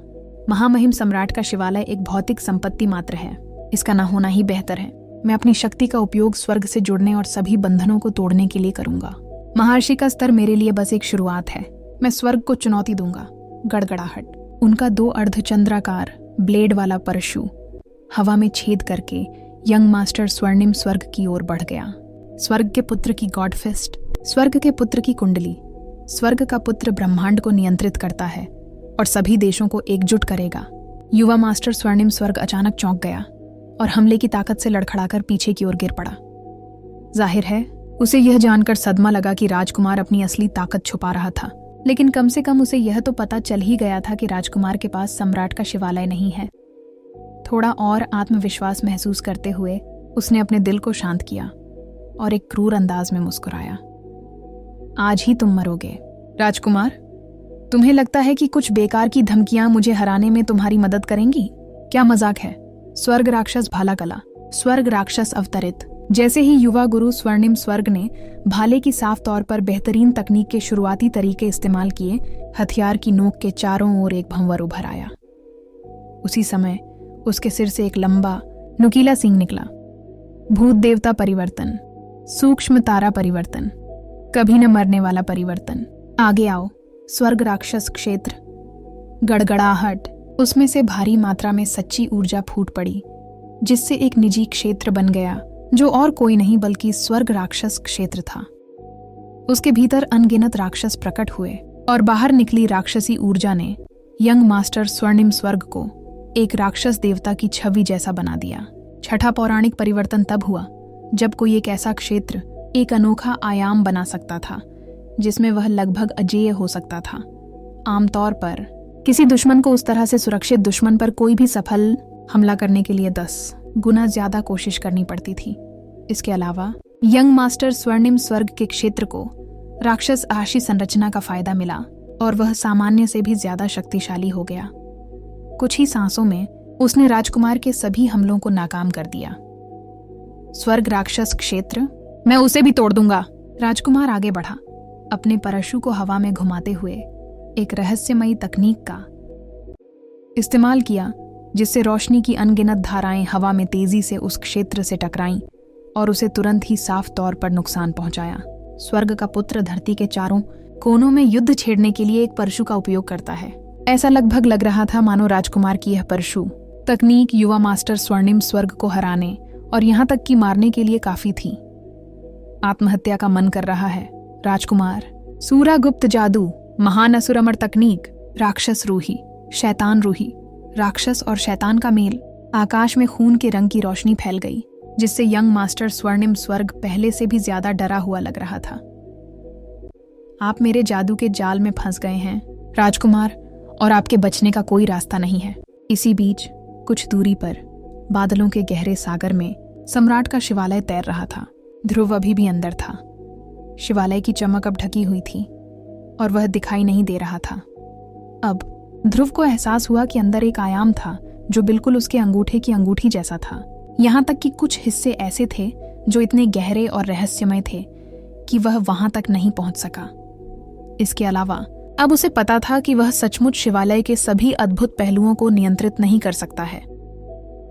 Speaker 1: महामहिम सम्राट का शिवालय एक भौतिक संपत्ति मात्र है, इसका न होना ही बेहतर है। मैं अपनी शक्ति का उपयोग स्वर्ग से जुड़ने और सभी बंधनों को तोड़ने के लिए करूंगा। महर्षि का स्तर मेरे लिए बस एक शुरुआत है, मैं स्वर्ग को चुनौती दूंगा। गड़गड़ाहट। उनका 2 अर्धचंद्राकार ब्लेड वाला परशु हवा में छेद करके यंग मास्टर स्वर्णिम स्वर्ग की ओर बढ़ गया। स्वर्ग के पुत्र की गॉड फिस्ट, स्वर्ग के पुत्र की कुंडली। स्वर्ग का पुत्र ब्रह्मांड को नियंत्रित करता है और सभी देशों को एकजुट करेगा। युवा मास्टर स्वर्णिम स्वर्ग अचानक चौंक गया और हमले की ताकत से लड़खड़ाकर पीछे की ओर गिर पड़ा। जाहिर है उसे यह जानकर सदमा लगा कि राजकुमार अपनी असली ताकत छुपा रहा था, लेकिन कम से कम उसे यह तो पता चल ही गया था कि राजकुमार के पास सम्राट का शिवालय नहीं है। थोड़ा और आत्मविश्वास महसूस करते हुए उसने अपने दिल को शांत किया और एक क्रूर अंदाज में मुस्कुराया। आज ही तुम मरोगे, राजकुमार। तुम्हें लगता है कि कुछ बेकार की धमकियां मुझे हराने में तुम्हारी मदद करेंगी? क्या मजाक है? स्वर्ग राक्षस भाला कला, स्वर्ग राक्षस अवतरित। जैसे ही युवा गुरु स्वर्णिम स्वर्ग ने भाले की साफ तौर पर बेहतरीन तकनीक के शुरुआती तरीके इस्तेमाल किए, हथियार की नोक के चारों ओर एक भंवर उभर आया। उसी समय उसके सिर से एक लंबा नुकीला सींग निकला। भूत देवता परिवर्तन, सूक्ष्म तारा परिवर्तन, कभी न मरने वाला परिवर्तन। आगे आओ, स्वर्ग राक्षस क्षेत्र। गड़गड़ाहट। उसमें से भारी मात्रा में सच्ची ऊर्जा फूट पड़ी, जिससे एक निजी क्षेत्र बन गया जो और कोई नहीं बल्कि स्वर्ग राक्षस क्षेत्र था। उसके भीतर अनगिनत राक्षस प्रकट हुए और बाहर निकली राक्षसी ऊर्जा ने यंग मास्टर स्वर्णिम स्वर्ग को एक राक्षस देवता की छवि जैसा बना दिया। छठा पौराणिक परिवर्तन तब हुआ जब कोई एक ऐसा क्षेत्र एक अनोखा आयाम बना सकता था जिसमें वह लगभग अजेय हो सकता था। आमतौर पर किसी दुश्मन को उस तरह से सुरक्षित दुश्मन पर कोई भी सफल हमला करने के लिए 10 गुना ज्यादा कोशिश करनी पड़ती थी। इसके अलावा यंग मास्टर स्वर्णिम स्वर्ग के क्षेत्र को राक्षस आशी संरचना का फायदा मिला और वह सामान्य से भी ज्यादा शक्तिशाली हो गया। कुछ ही सांसों में उसने राजकुमार के सभी हमलों को नाकाम कर दिया। स्वर्ग राक्षस क्षेत्र, मैं उसे भी तोड़ दूंगा। राजकुमार आगे बढ़ा, अपने परशु को हवा में घुमाते हुए एक रहस्यमयी तकनीक का इस्तेमाल किया जिससे रोशनी की अनगिनत धाराएं हवा में तेजी से उस क्षेत्र से टकराईं और उसे तुरंत ही साफ तौर पर नुकसान पहुंचाया। स्वर्ग का पुत्र धरती के चारों कोनों में युद्ध छेड़ने के लिए एक परशु का उपयोग करता है। ऐसा लगभग लग रहा था मानो राजकुमार की यह परशु तकनीक युवा मास्टर स्वर्णिम स्वर्ग को हराने और यहाँ तक कि मारने के लिए काफी थी। आत्महत्या का मन कर रहा है, राजकुमार। सूरा गुप्त जादू, महान असुर अमर तकनीक, राक्षस रूही, शैतान रूही। राक्षस और शैतान का मेल। आकाश में खून के रंग की रोशनी फैल गई जिससे यंग मास्टर स्वर्णिम स्वर्ग पहले से भी ज्यादा डरा हुआ लग रहा था। आप मेरे जादू के जाल में फंस गए हैं, राजकुमार, और आपके बचने का कोई रास्ता नहीं है। इसी बीच कुछ दूरी पर बादलों के गहरे सागर में सम्राट का शिवालय तैर रहा था। ध्रुव अभी भी अंदर था। शिवालय की चमक अब ढकी हुई थी और वह दिखाई नहीं दे रहा था। अब ध्रुव को एहसास हुआ कि अंदर एक आयाम था जो बिल्कुल उसके अंगूठे की अंगूठी जैसा था। यहाँ तक कि कुछ हिस्से ऐसे थे जो इतने गहरे और रहस्यमय थे कि वह वहां तक नहीं पहुंच सका। इसके अलावा अब उसे पता था कि वह सचमुच शिवालय के सभी अद्भुत पहलुओं को नियंत्रित नहीं कर सकता है।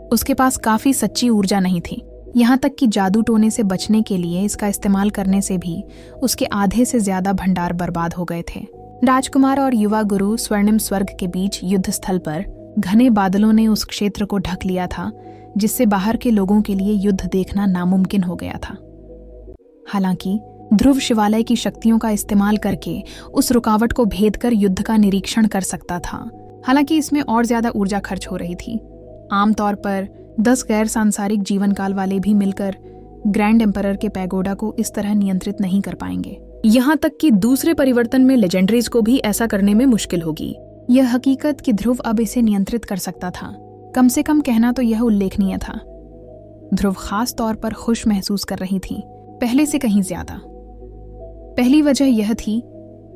Speaker 1: उसके पास काफी सच्ची ऊर्जा नहीं थी। यहाँ तक कि जादू टोने से बचने के लिए इसका इस्तेमाल करने से भी उसके आधे से ज्यादा भंडार बर्बाद हो गए थे। राजकुमार और युवा गुरु स्वर्णिम स्वर्ग के बीच युद्ध स्थल पर घने बादलों ने उस क्षेत्र को ढक लिया था जिससे बाहर के लोगों के लिए युद्ध देखना नामुमकिन हो गया था। हालांकि ध्रुव शिवालय की शक्तियों का इस्तेमाल करके उस रुकावट को भेद कर युद्ध का निरीक्षण कर सकता था। हालांकि इसमें और ज्यादा ऊर्जा खर्च हो रही थी। आमतौर पर 10 गैर सांसारिक जीवन काल वाले भी मिलकर ग्रैंड एम्परर के पैगोडा को इस तरह नियंत्रित नहीं कर पाएंगे। यहाँ तक कि दूसरे परिवर्तन में लेजेंडरीज को भी ऐसा करने में मुश्किल होगी। यह हकीकत कि ध्रुव अब इसे नियंत्रित कर सकता था, कम से कम कहना तो यह उल्लेखनीय था। ध्रुव खास तौर पर खुश महसूस कर रही थी, पहले से कहीं ज्यादा। पहली वजह यह थी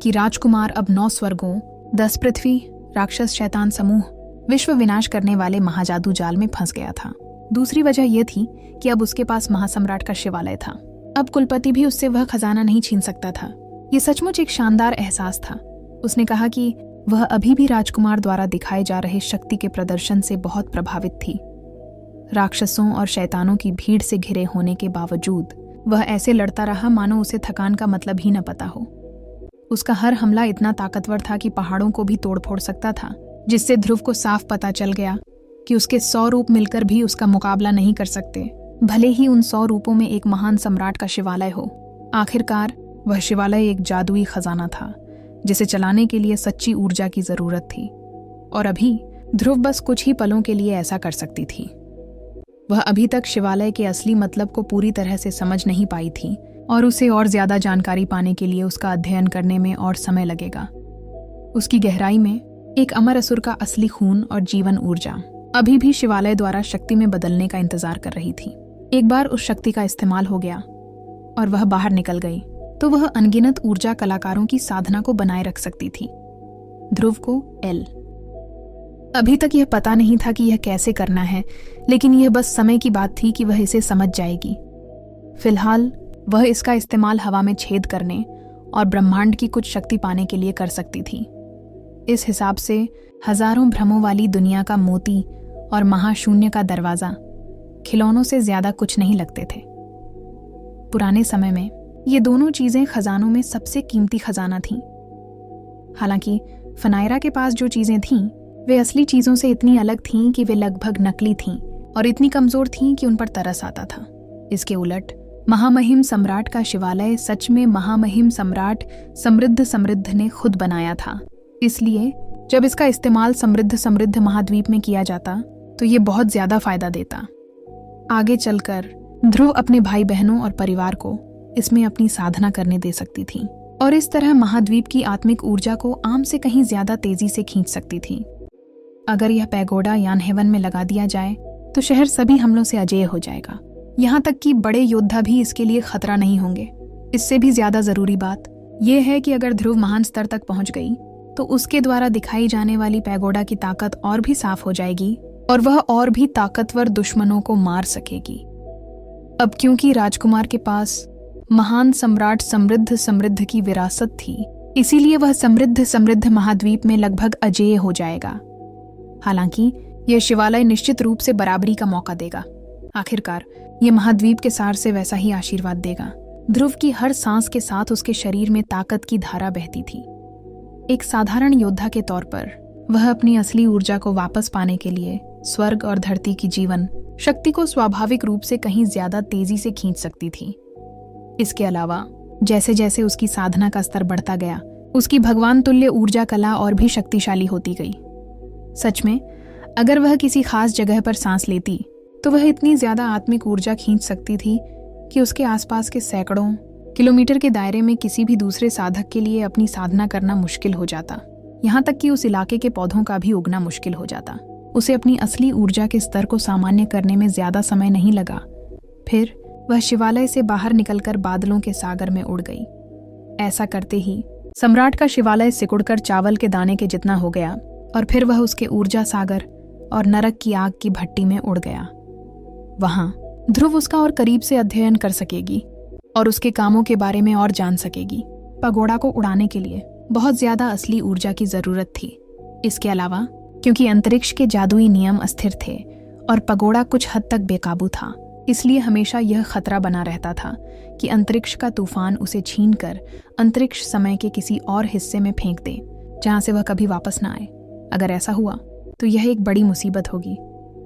Speaker 1: कि राजकुमार अब 9 स्वर्गों, 10 पृथ्वी, राक्षस शैतान समूह, विश्व विनाश करने वाले महाजादू जाल में फंस गया था। दूसरी वजह यह थी कि अब उसके पास महासम्राट का शिवालय था। अब कुलपति भी उससे वह खजाना नहीं छीन सकता था। यह सचमुच एक शानदार एहसास था। उसने कहा कि वह अभी भी राजकुमार द्वारा दिखाए जा रहे शक्ति के प्रदर्शन से बहुत प्रभावित थी। राक्षसों और शैतानों की भीड़ से घिरे होने के बावजूद वह ऐसे लड़ता रहा मानो उसे थकान का मतलब ही न पता हो। उसका हर हमला इतना ताकतवर था कि पहाड़ों को भी तोड़-फोड़ सकता था, जिससे ध्रुव को साफ पता चल गया कि उसके 100 रूप मिलकर भी उसका मुकाबला नहीं कर सकते, भले ही उन 100 रूपों में एक महान सम्राट का शिवालय हो। आखिरकार वह शिवालय एक जादुई खजाना था, जिसे चलाने के लिए सच्ची ऊर्जा की जरूरत थी, और अभी ध्रुव बस कुछ ही पलों के लिए ऐसा कर सकती थी। वह अभी तक शिवालय के असली मतलब को पूरी तरह से समझ नहीं पाई थी, और उसे और ज्यादा जानकारी पाने के लिए उसका अध्ययन करने में और समय लगेगा। उसकी गहराई में एक अमर असुर का असली खून और जीवन ऊर्जा अभी भी शिवालय द्वारा शक्ति में बदलने का इंतजार कर रही थी। एक बार उस शक्ति का इस्तेमाल हो गया और वह बाहर निकल गई तो वह अनगिनत ऊर्जा कलाकारों की साधना को बनाए रख सकती थी। ध्रुव को अभी तक यह पता नहीं था कि यह कैसे करना है, लेकिन यह बस समय की बात थी कि वह इसे समझ जाएगी। फिलहाल वह इसका इस्तेमाल हवा में छेद करने और ब्रह्मांड की कुछ शक्ति पाने के लिए कर सकती थी। इस हिसाब से हजारों भ्रमों वाली दुनिया का मोती और महाशून्य का दरवाजा खिलौनों से ज्यादा कुछ नहीं लगते थे। पुराने समय में ये दोनों चीजें खजानों में सबसे कीमती खजाना थीं। हालांकि फनायरा के पास जो चीजें थीं वे असली चीजों से इतनी अलग थीं कि वे लगभग नकली थीं और इतनी कमजोर थीं कि उन पर तरस आता था। इसके उलट महामहिम सम्राट का शिवालय सच में महामहिम सम्राट समृद्ध ने खुद बनाया था। इसलिए जब इसका इस्तेमाल समृद्ध महाद्वीप में किया जाता तो ये बहुत ज्यादा फायदा देता। आगे चलकर ध्रुव अपने भाई बहनों और परिवार को इसमें अपनी साधना करने दे सकती थी और इस तरह महाद्वीप की आत्मिक ऊर्जा को आम से कहीं ज्यादा तेजी से खींच सकती थी। अगर यह पैगोडा यान हेवन में लगा दिया जाए तो शहर सभी हमलों से अजेय हो जाएगा। यहाँ तक कि बड़े योद्धा भी इसके लिए खतरा नहीं होंगे। इससे भी ज्यादा जरूरी बात यह है कि अगर ध्रुव महान स्तर तक पहुंच गई तो उसके द्वारा दिखाई जाने वाली पैगोडा की ताकत और भी साफ हो जाएगी और वह और भी ताकतवर दुश्मनों को मार सकेगी। अब क्योंकि राजकुमार के पास महान सम्राट समृद्ध की विरासत थी, इसीलिए वह समृद्ध महाद्वीप में लगभग अजेय हो जाएगा। हालांकि यह शिवालय निश्चित रूप से बराबरी का मौका देगा। आखिरकार यह महाद्वीप के सार से वैसा ही आशीर्वाद देगा। ध्रुव की हर सांस के साथ उसके शरीर में ताकत की धारा बहती थी। एक साधारण योद्धा के तौर पर वह अपनी असली ऊर्जा को वापस पाने के लिए स्वर्ग और धरती की जीवन शक्ति को स्वाभाविक रूप से कहीं ज्यादा तेजी से खींच सकती थी। इसके अलावा जैसे जैसे उसकी साधना का स्तर बढ़ता गया, उसकी भगवान तुल्य ऊर्जा कला और भी शक्तिशाली होती गई। सच में अगर वह किसी खास जगह पर सांस लेती तो वह इतनी ज्यादा आत्मिक ऊर्जा खींच सकती थी कि उसके आसपास के सैकड़ों किलोमीटर के दायरे में किसी भी दूसरे साधक के लिए अपनी साधना करना मुश्किल हो जाता। यहाँ तक कि उस इलाके के पौधों का भी उगना मुश्किल हो जाता। उसे अपनी असली ऊर्जा के स्तर को सामान्य करने में ज्यादा समय नहीं लगा। फिर वह शिवालय से बाहर निकलकर बादलों के सागर में उड़ गई। ऐसा करते ही सम्राट का शिवालय सिकुड़कर चावल के दाने के जितना हो गया और फिर वह उसके ऊर्जा सागर और नरक की आग की भट्टी में उड़ गया। वहां ध्रुव उसका और करीब से अध्ययन कर सकेगी और उसके कामों के बारे में और जान सकेगी। पगोड़ा को उड़ाने के लिए बहुत ज्यादा असली ऊर्जा की जरूरत थी। इसके अलावा क्योंकि अंतरिक्ष के जादुई नियम अस्थिर थे और पगोड़ा कुछ हद तक बेकाबू था, इसलिए हमेशा यह खतरा बना रहता था कि अंतरिक्ष का तूफान उसे छीनकर अंतरिक्ष समय के किसी और हिस्से में फेंक दे जहां से वह कभी वापस न आए। अगर ऐसा हुआ तो यह एक बड़ी मुसीबत होगी।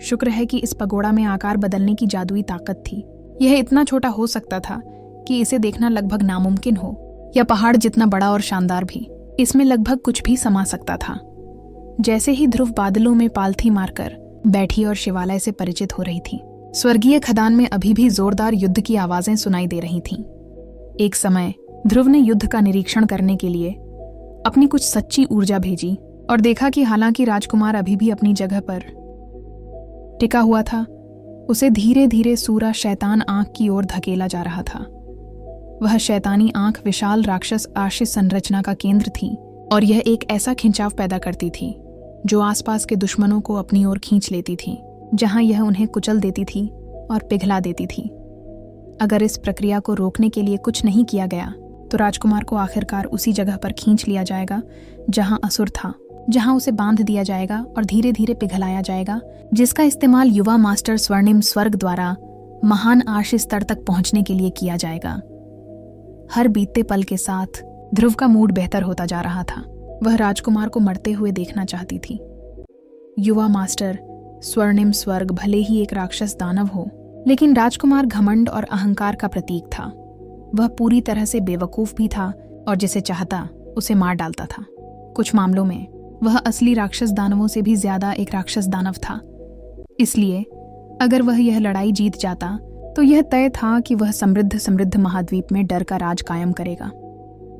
Speaker 1: शुक्र है कि इस पगोड़ा में आकार बदलने की जादुई ताकत थी। यह इतना छोटा हो सकता था कि इसे देखना लगभग नामुमकिन हो, या पहाड़ जितना बड़ा और शानदार भी। इसमें लगभग कुछ भी समा सकता था। जैसे ही ध्रुव बादलों में पालथी मारकर बैठी और शिवालय से परिचित हो रही थी, स्वर्गीय खदान में अभी भी जोरदार युद्ध की आवाजें सुनाई दे रही थीं। एक समय ध्रुव ने युद्ध का निरीक्षण करने के लिए अपनी कुछ सच्ची ऊर्जा भेजी और देखा कि हालांकि राजकुमार अभी भी अपनी जगह पर टिका हुआ था, उसे धीरे धीरे सूरा शैतान आंख की ओर धकेला जा रहा था। वह शैतानी आंख विशाल राक्षस आशीष संरचना का केंद्र थी और यह एक ऐसा खिंचाव पैदा करती थी जो आसपास के दुश्मनों को अपनी ओर खींच लेती थी, जहां यह उन्हें कुचल देती थी और पिघला देती थी। अगर इस प्रक्रिया को रोकने के लिए कुछ नहीं किया गया तो राजकुमार को आखिरकार उसी जगह पर खींच लिया जाएगा जहां असुर था, जहां उसे बांध दिया जाएगा और धीरे धीरे पिघलाया जाएगा, जिसका इस्तेमाल युवा मास्टर स्वर्णिम स्वर्ग द्वारा महान आशीष स्तर तक पहुंचने के लिए किया जाएगा। हर बीतते पल के साथ ध्रुव का मूड बेहतर होता जा रहा था। वह राजकुमार को मरते हुए देखना चाहती थी। युवा मास्टर स्वर्णिम स्वर्ग भले ही एक राक्षस दानव हो, लेकिन राजकुमार घमंड और अहंकार का प्रतीक था। वह पूरी तरह से बेवकूफ भी था और जिसे चाहता उसे मार डालता था। कुछ मामलों में वह असली राक्षस दानवों से भी ज्यादा एक राक्षस दानव था। इसलिए अगर वह यह लड़ाई जीत जाता तो यह तय था कि वह समृद्ध महाद्वीप में डर का राज कायम करेगा।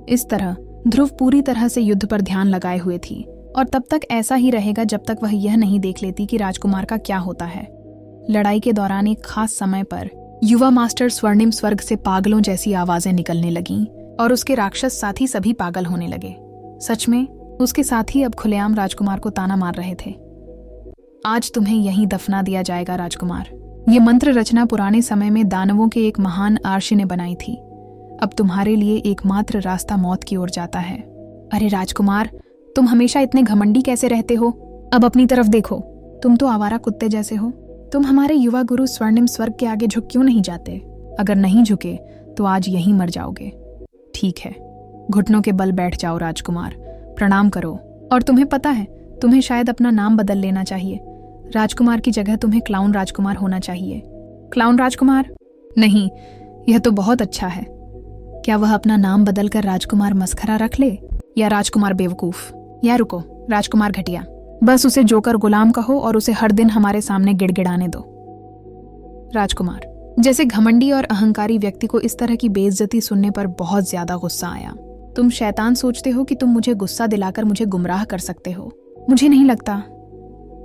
Speaker 1: इस तरह ध्रुव पूरी तरह से युद्ध पर ध्यान लगाए हुए थी और तब तक ऐसा ही रहेगा जब तक वह यह नहीं देख लेती कि राजकुमार का क्या होता है। लड़ाई के दौरान एक खास समय पर युवा मास्टर स्वर्णिम स्वर्ग से पागलों जैसी आवाजें निकलने लगीं और उसके राक्षस साथी सभी पागल होने लगे। सच में उसके साथी अब खुलेआम राजकुमार को ताना मार रहे थे। आज तुम्हें यहीं दफना दिया जाएगा राजकुमार। ये मंत्र रचना पुराने समय में दानवों के एक महान आर्षि ने बनाई थी। अब तुम्हारे लिए एकमात्र रास्ता मौत की ओर जाता है। अरे राजकुमार, तुम हमेशा इतने घमंडी कैसे रहते हो? अब अपनी तरफ देखो, तुम तो आवारा कुत्ते जैसे हो। तुम हमारे युवा गुरु स्वर्णिम स्वर्ग के आगे झुक क्यों नहीं जाते? अगर नहीं झुके तो आज यहीं मर जाओगे। ठीक है, घुटनों के बल बैठ जाओ राजकुमार, प्रणाम करो। और तुम्हें पता है, तुम्हें शायद अपना नाम बदल लेना चाहिए। राजकुमार की जगह तुम्हें क्लाउन राजकुमार होना चाहिए। क्लाउन राजकुमार? नहीं, यह तो बहुत अच्छा है। क्या वह अपना नाम बदलकर राजकुमार मस्खरा रख ले, या राजकुमार बेवकूफ, या रुको, राजकुमार घटिया। बस उसे जोकर गुलाम कहो और उसे हर दिन हमारे सामने गिड़गिड़ाने दो। राजकुमार, जैसे घमंडी और अहंकारी व्यक्ति को इस तरह की बेइज्जती सुनने पर बहुत ज्यादा गुस्सा आया। तुम शैतान सोचते हो कि तुम मुझे गुस्सा दिलाकर मुझे गुमराह कर सकते हो? मुझे नहीं लगता।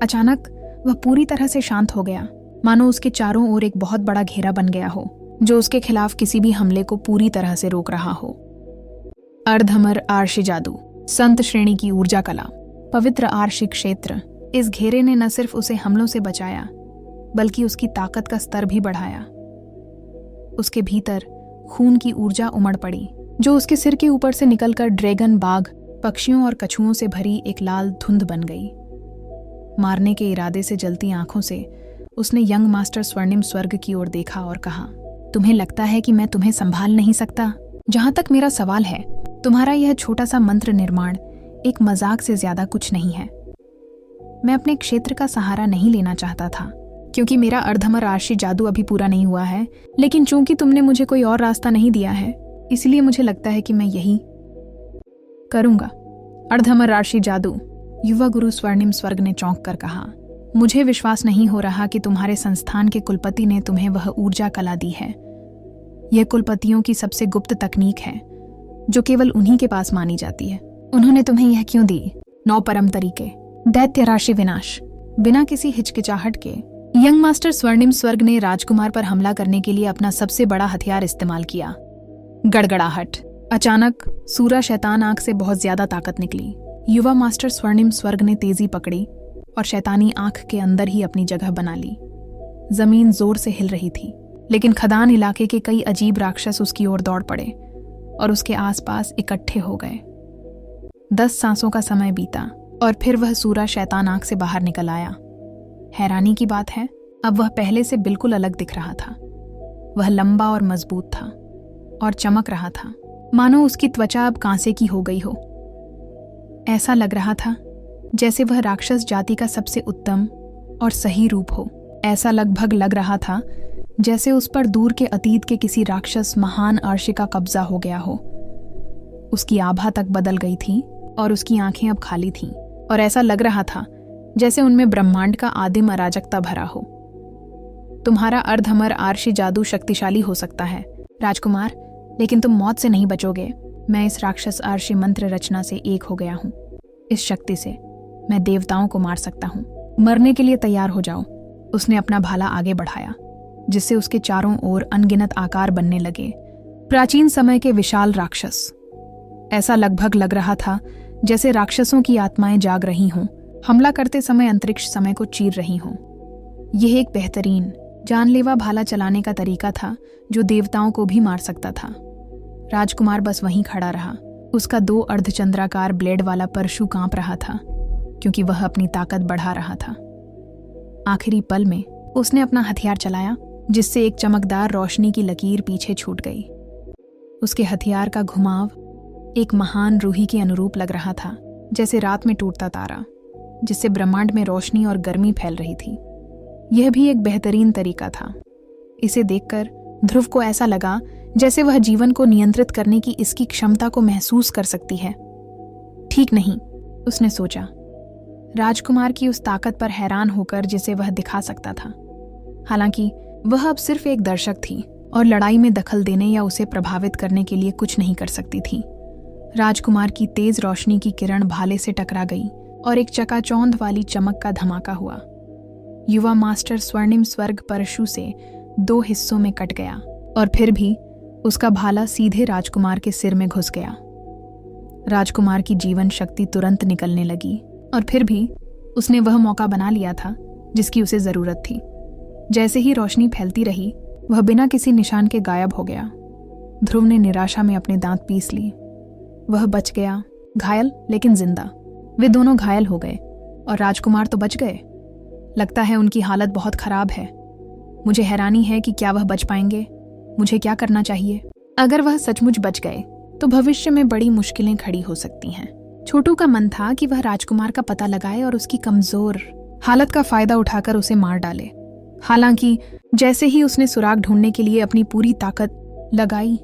Speaker 1: अचानक वह पूरी तरह से शांत हो गया, मानो उसके चारों ओर एक बहुत बड़ा घेरा बन गया हो जो उसके खिलाफ किसी भी हमले को पूरी तरह से रोक रहा हो। अर्धअमर आर्षि जादू, संत श्रेणी की ऊर्जा कला, पवित्र आर्षि क्षेत्र। इस घेरे ने न सिर्फ उसे हमलों से बचाया बल्कि उसकी ताकत का स्तर भी बढ़ाया। उसके भीतर खून की ऊर्जा उमड़ पड़ी जो उसके सिर के ऊपर से निकलकर ड्रैगन, बाघ, पक्षियों और कछुओं से भरी एक लाल धुंध बन गई। मारने के इरादे से जलती आंखों से उसने यंग मास्टर स्वर्णिम स्वर्ग की ओर देखा और कहा, तुम्हें लगता है कि मैं तुम्हें संभाल नहीं सकता? जहां तक मेरा सवाल है, तुम्हारा यह छोटा सा मंत्र निर्माण एक मजाक से ज्यादा कुछ नहीं है। मैं अपने क्षेत्र का सहारा नहीं लेना चाहता था क्योंकि मेरा अर्धअमर आर्षि जादू अभी पूरा नहीं हुआ है, लेकिन चूंकि तुमने मुझे कोई और रास्ता नहीं दिया है, इसलिए मुझे लगता है कि मैं यही करूंगा। अर्धअमर आर्षि जादू, युवा गुरु स्वर्णिम स्वर्ग ने चौंक कर कहा, मुझे विश्वास नहीं हो रहा कि तुम्हारे संस्थान के कुलपति ने तुम्हें वह ऊर्जा कला दी है। यह कुलपतियों की सबसे गुप्त तकनीक है जो केवल उन्हीं के पास मानी जाती है। उन्होंने तुम्हें यह क्यों दी? 9 परम तरीके, दैत्य राशि विनाश। बिना किसी हिचकिचाहट के यंग मास्टर स्वर्णिम स्वर्ग ने राजकुमार पर हमला करने के लिए अपना सबसे बड़ा हथियार इस्तेमाल किया, गड़गड़ाहट। अचानक सूरा शैतान आंख से बहुत ज्यादा ताकत निकली। युवा मास्टर स्वर्णिम स्वर्ग ने तेजी पकड़ी और शैतानी आंख के अंदर ही अपनी जगह बना ली। जमीन जोर से हिल रही थी, लेकिन खदान इलाके के कई अजीब राक्षस उसकी ओर दौड़ पड़े और उसके आसपास इकट्ठे हो गए। 10 सांसों का समय बीता और फिर वह सूरा शैतान आंख से बाहर निकल आया। हैरानी की बात है, अब वह पहले से बिल्कुल अलग दिख रहा था। वह लंबा और मजबूत था और चमक रहा था, मानो उसकी त्वचा अब कांसे की हो गई हो। ऐसा लग रहा था जैसे वह राक्षस जाति का सबसे उत्तम और सही रूप हो। ऐसा लगभग लग रहा था जैसे उस पर दूर के अतीत के किसी राक्षस महान आर्षि का कब्जा हो गया हो। उसकी आभा तक बदल गई थी और उसकी आंखें अब खाली थीं और ऐसा लग रहा था जैसे उनमें ब्रह्मांड का आदिम अराजकता भरा हो। तुम्हारा अर्धअमर आर्षि जादू शक्तिशाली हो सकता है राजकुमार, लेकिन तुम मौत से नहीं बचोगे। मैं इस राक्षस अर्शी मंत्र रचना से एक हो गया हूँ। इस शक्ति से मैं देवताओं को मार सकता हूँ। मरने के लिए तैयार हो जाओ। उसने अपना भाला आगे बढ़ाया, जिससे उसके चारों ओर अनगिनत आकार बनने लगे, प्राचीन समय के विशाल राक्षस। ऐसा लगभग लग रहा था जैसे राक्षसों की आत्माएं जाग रही हों, हमला करते समय अंतरिक्ष समय को चीर रही हों। यह एक बेहतरीन जानलेवा भाला चलाने का तरीका था जो देवताओं को भी मार सकता था। राजकुमार बस वहीं खड़ा रहा। उसका 2 अर्धचंद्राकार ब्लेड वाला परशु कांप रहा था, क्योंकि वह अपनी ताकत बढ़ा रहा था। आखिरी पल में उसने अपना हथियार चलाया, जिससे एक चमकदार रोशनी की लकीर पीछे छूट गई। उसके हथियार का घुमाव एक महान रूही के अनुरूप लग रहा था, जैसे रात में टूटता तारा, जिससे ब्रह्मांड में रोशनी और गर्मी फैल रही थी। यह भी एक बेहतरीन तरीका था। इसे देखकर ध्रुव को ऐसा लगा जैसे वह जीवन को नियंत्रित करने की इसकी क्षमता को महसूस कर सकती है। ठीक नहीं, उसने सोचा, राजकुमार की उस ताकत पर हैरान होकर जिसे वह दिखा सकता था। हालांकि वह अब सिर्फ एक दर्शक थी और लड़ाई में दखल देने या उसे प्रभावित करने के लिए कुछ नहीं कर सकती थी। राजकुमार की तेज रोशनी की किरण भाले से टकरा गई और एक चकाचौंध वाली चमक का धमाका हुआ। युवा मास्टर स्वर्णिम स्वर्ग परशु से 2 हिस्सों में कट गया और फिर भी उसका भाला सीधे राजकुमार के सिर में घुस गया। राजकुमार की जीवन शक्ति तुरंत निकलने लगी और फिर भी उसने वह मौका बना लिया था जिसकी उसे जरूरत थी। जैसे ही रोशनी फैलती रही, वह बिना किसी निशान के गायब हो गया। ध्रुव ने निराशा में अपने दांत पीस लिए। वह बच गया, घायल लेकिन जिंदा। वे दोनों घायल हो गए और राजकुमार तो बच गए। लगता है उनकी हालत बहुत खराब है। मुझे हैरानी है कि क्या वह बच पाएंगे। मुझे क्या करना चाहिए? अगर वह सचमुच बच गए तो भविष्य में बड़ी मुश्किलें खड़ी हो सकती हैं। छोटू का मन था कि वह राजकुमार का पता लगाए और उसकी कमजोर हालत का फायदा उठाकर उसे मार डाले। हालांकि जैसे ही उसने सुराग ढूंढने के लिए अपनी पूरी ताकत लगाई,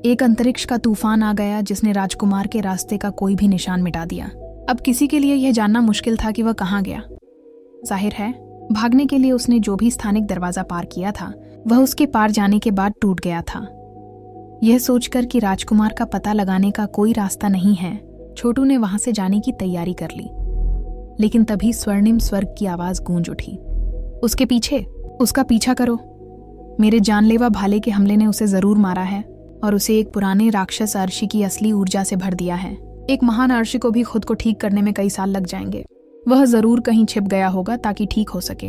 Speaker 1: एक अंतरिक्ष का तूफान आ गया जिसने राजकुमार के रास्ते का कोई भी निशान मिटा दिया। अब किसी के लिए यह जानना मुश्किल था कि वह कहाँ गया। जाहिर है, भागने के लिए उसने जो भी स्थानिक दरवाजा पार किया था, वह उसके पार जाने के बाद टूट गया था। यह सोचकर कि राजकुमार का पता लगाने का कोई रास्ता नहीं है, छोटू ने वहां से जाने की तैयारी कर ली। लेकिन तभी स्वर्णिम स्वर्ग की आवाज गूंज उठी, उसके पीछे, उसका पीछा करो। मेरे जानलेवा भाले के हमले ने उसे जरूर मारा है और उसे एक पुराने राक्षस अर्शी की असली ऊर्जा से भर दिया है। एक महान अर्शी को भी खुद को ठीक करने में कई साल लग जाएंगे। वह जरूर कहीं छिप गया होगा ताकि ठीक हो सके।